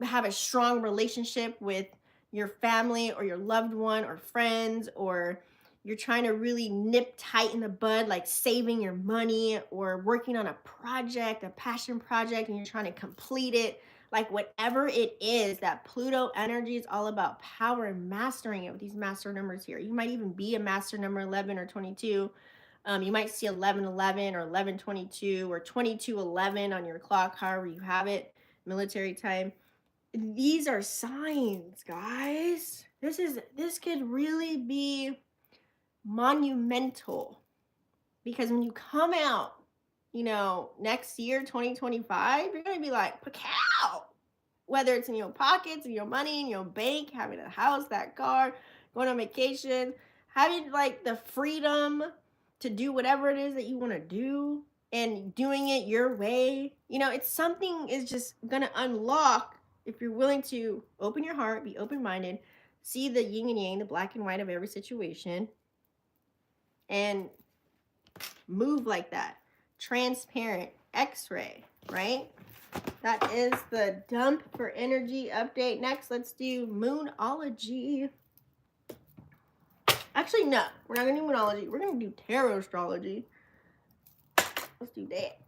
[SPEAKER 1] have a strong relationship with your family or your loved one or friends, or you're trying to really nip tight in the bud, like saving your money or working on a project, a passion project, and you're trying to complete it. Like, whatever it is, that Pluto energy is all about power and mastering it with these master numbers here. You might even be a master number 11 or 22. You might see 1111 or 1122 or 2211 on your clock, however you have it, military time. These are signs, guys. This could really be monumental, because when you come out, next year, 2025, you're going to be like, "Pacow!" Whether it's in your pockets, in your money, in your bank, having a house, that car, going on vacation, having like the freedom to do whatever it is that you want to do and doing it your way. It's something is just going to unlock if you're willing to open your heart, be open-minded, see the yin and yang, the black and white of every situation, and move like that. Transparent, X-ray, right? That is the dump for energy update. Next, let's do Moonology. Actually, no, we're not going to do Moonology. We're going to do Tarotstrology. Let's do that.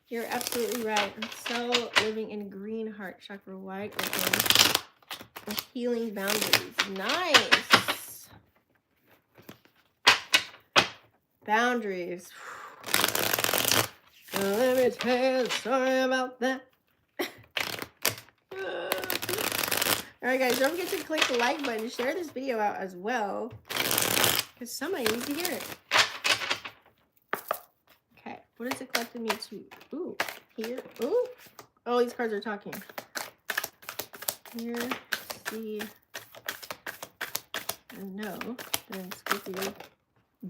[SPEAKER 1] You're absolutely right. I'm so living in green heart chakra, wide open, with healing boundaries. Nice. Boundaries. Let me tell you a story about that. All right, guys, don't forget to click the like button, share this video out as well, because somebody needs to hear it. Okay, what is it collecting me to? Ooh, here. Ooh. Oh, these cards are talking. Here, see, and no. Then Scorpio.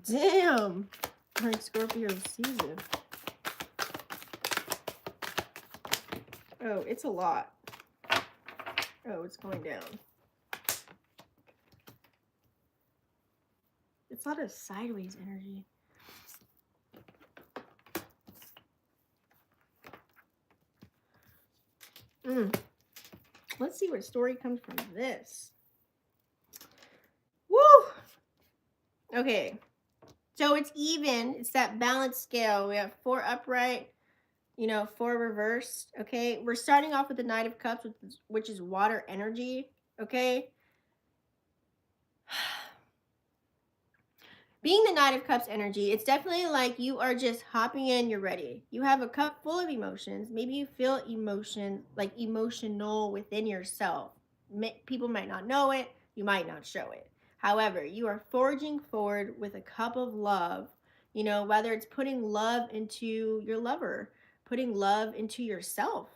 [SPEAKER 1] Damn! During Scorpio season. Oh, it's a lot. Oh, it's going down. It's a lot of sideways energy. Let's see what story comes from this. Woo! Okay. So it's even. It's that balanced scale. We have 4 upright, 4 reversed. Okay. We're starting off with the Knight of Cups, which is water energy. Okay. Being the Knight of Cups energy, it's definitely like you are just hopping in, you're ready. You have a cup full of emotions. Maybe you feel emotion, like emotional within yourself. People might not know it. You might not show it. However, you are forging forward with a cup of love, whether it's putting love into your lover, putting love into yourself,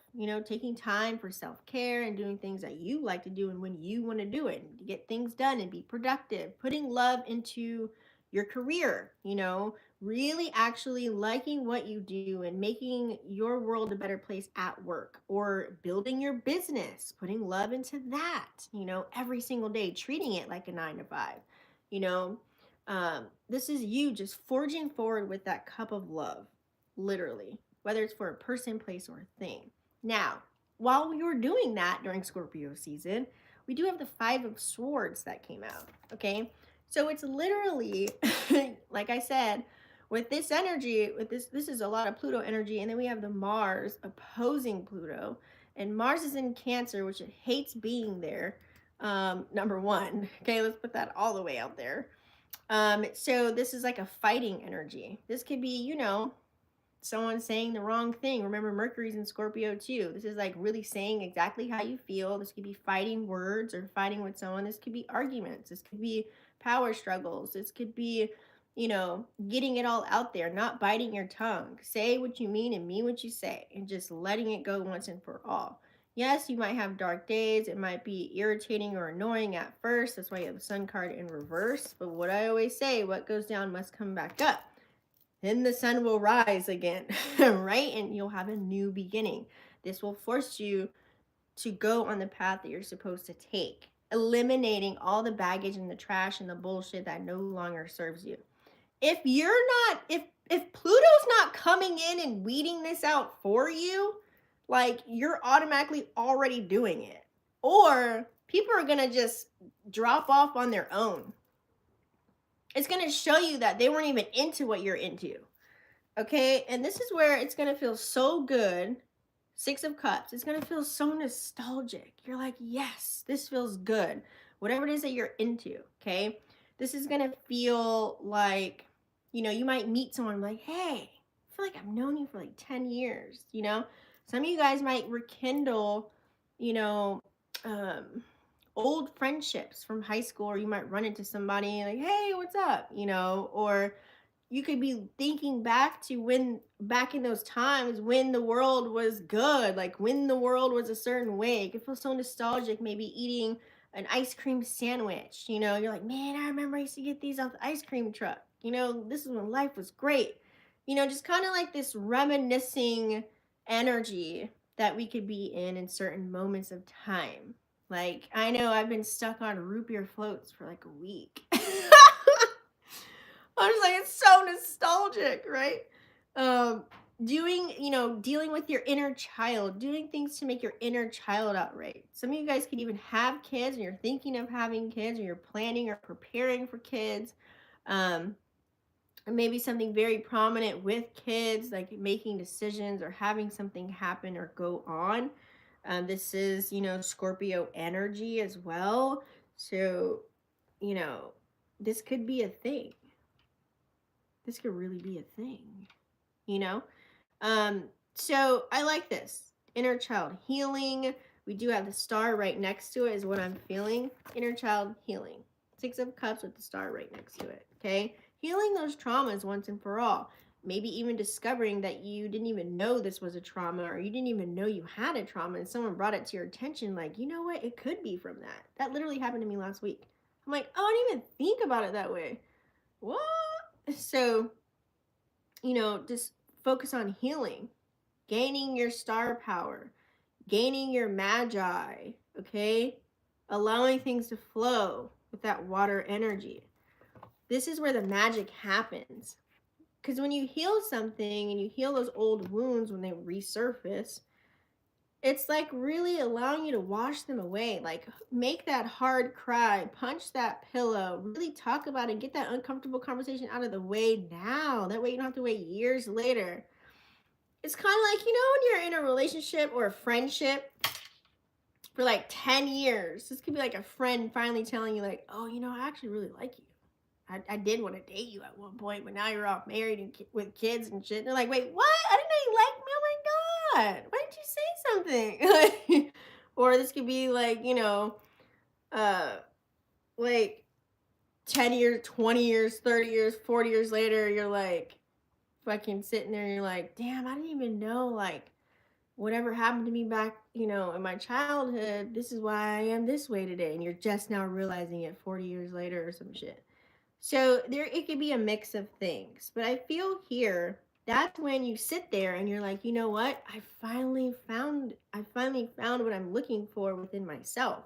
[SPEAKER 1] taking time for self-care and doing things that you like to do and when you want to do it, and to get things done and be productive, putting love into your career, really actually liking what you do and making your world a better place at work, or building your business, putting love into that, every single day, treating it like a 9 to 5, this is you just forging forward with that cup of love, literally, whether it's for a person, place, or a thing. Now, while we were doing that during Scorpio season, we do have the Five of Swords that came out, okay? So it's literally, like I said, with this energy, with this is a lot of Pluto energy, and then we have the Mars opposing Pluto, and Mars is in Cancer, which it hates being there, number one. Okay, let's put that all the way out there. So this is like a fighting energy. This could be, someone saying the wrong thing. Remember, Mercury's in Scorpio too. This is like really saying exactly how you feel. This could be fighting words or fighting with someone. This could be arguments. This could be power struggles. This could be, getting it all out there, not biting your tongue. Say what you mean and mean what you say, and just letting it go once and for all. Yes, you might have dark days. It might be irritating or annoying at first. That's why you have the Sun card in reverse. But what I always say, what goes down must come back up. Then the sun will rise again, right? And you'll have a new beginning. This will force you to go on the path that you're supposed to take, eliminating all the baggage and the trash and the bullshit that no longer serves you. If Pluto's not coming in and weeding this out for you, like, you're automatically already doing it. Or people are going to just drop off on their own. It's going to show you that they weren't even into what you're into. Okay? And this is where it's going to feel so good. Six of Cups. It's going to feel so nostalgic. You're like, yes, this feels good. Whatever it is that you're into. Okay? This is going to feel like, you might meet someone like, hey, I feel like I've known you for like 10 years. Some of you guys might rekindle, old friendships from high school, or you might run into somebody like, hey, what's up? Or you could be thinking back to back in those times when the world was good, like when the world was a certain way. It could feel so nostalgic, maybe eating an ice cream sandwich. You're like, man, I remember I used to get these off the ice cream truck. This is when life was great. Just kind of like this reminiscing energy that we could be in certain moments of time. Like, I know I've been stuck on root beer floats for like a week. I was like, it's so nostalgic, right? Dealing with your inner child, doing things to make your inner child outright. Some of you guys could even have kids, and you're thinking of having kids, or you're planning or preparing for kids. Maybe something very prominent with kids, like making decisions or having something happen or go on. This is, Scorpio energy as well. So, this could be a thing. This could really be a thing, So I like this. Inner child healing. We do have the star right next to it is what I'm feeling. Inner child healing. Six of Cups with the star right next to it, okay? Healing those traumas once and for all. Maybe even discovering that you didn't even know this was a trauma, or you didn't even know you had a trauma, and someone brought it to your attention like, you know what? It could be from that. That literally happened to me last week. I'm like, oh, I didn't even think about it that way. What? So, just focus on healing, gaining your star power, gaining your magi, okay? Allowing things to flow with that water energy. This is where the magic happens. Because when you heal something and you heal those old wounds when they resurface, it's like really allowing you to wash them away. Like, make that hard cry, punch that pillow, really talk about it, get that uncomfortable conversation out of the way now. That way you don't have to wait years later. It's kind of like, when you're in a relationship or a friendship for like 10 years. This could be like a friend finally telling you like, oh, I actually really like you. I did want to date you at one point, but now you're all married and with kids and shit. And they're like, wait, what? I didn't know you liked me. Oh my God. Why didn't you say something? Or this could be like, like 10 years, 20 years, 30 years, 40 years later, you're like fucking sitting there and you're like, damn, I didn't even know like whatever happened to me back, in my childhood, this is why I am this way today. And you're just now realizing it 40 years later or some shit. So it could be a mix of things, but I feel here that's when you sit there and you're like, you know what? I finally found what I'm looking for within myself.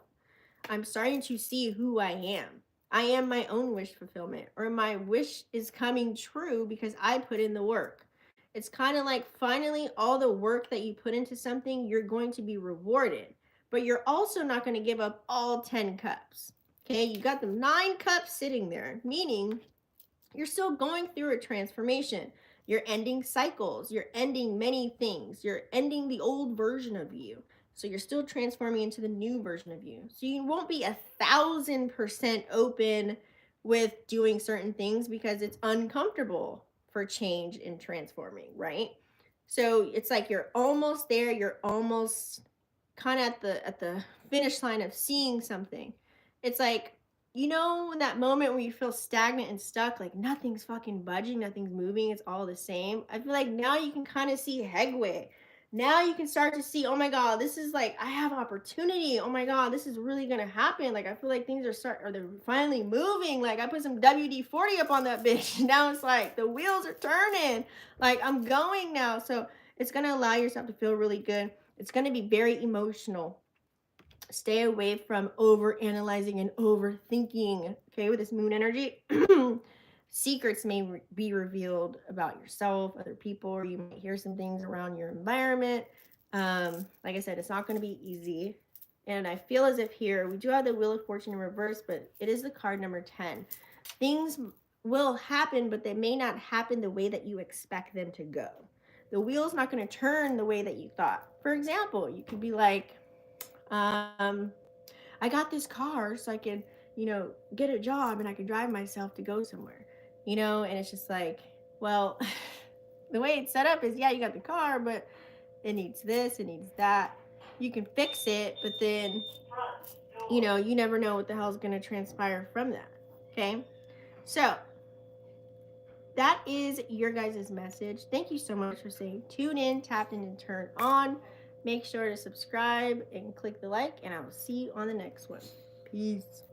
[SPEAKER 1] I'm starting to see who I am. I am my own wish fulfillment, or my wish is coming true because I put in the work. It's kind of like finally all the work that you put into something, you're going to be rewarded. But you're also not going to give up all 10 cups. Okay, you got the 9 cups sitting there, meaning you're still going through a transformation. You're ending cycles. You're ending many things. You're ending the old version of you. So you're still transforming into the new version of you. So you won't be 1,000% open with doing certain things because it's uncomfortable for change and transforming, right? So it's like you're almost there. You're almost kind of at the finish line of seeing something. It's like, you know, in that moment where you feel stagnant and stuck, like nothing's fucking budging, nothing's moving, it's all the same. I feel like now you can kind of see headway. Now you can start to see, oh my God, this is like, I have opportunity. Oh my God, this is really gonna happen. Like I feel like things they're finally moving. Like I put some WD-40 up on that bitch. Now it's like the wheels are turning. Like I'm going now. So it's gonna allow yourself to feel really good. It's gonna be very emotional. Stay away from over analyzing and overthinking. Okay, with this moon energy, secrets may be revealed about yourself, other people, or you might hear some things around your environment. Like I said, it's not going to be easy. And I feel as if here we do have the Wheel of Fortune in reverse, but it is the card number 10. Things will happen, but they may not happen the way that you expect them to go. The wheel's not going to turn the way that you thought. For example, you could be like, I got this car so I can, get a job and I can drive myself to go somewhere, and it's just like, well, the way it's set up is, yeah, you got the car, but it needs this, it needs that. You can fix it, but then, you never know what the hell is going to transpire from that. Okay. So that is your guys' message. Thank you so much for saying tune in, tapped in, and turn on. Make sure to subscribe and click the like, and I will see you on the next one. Peace.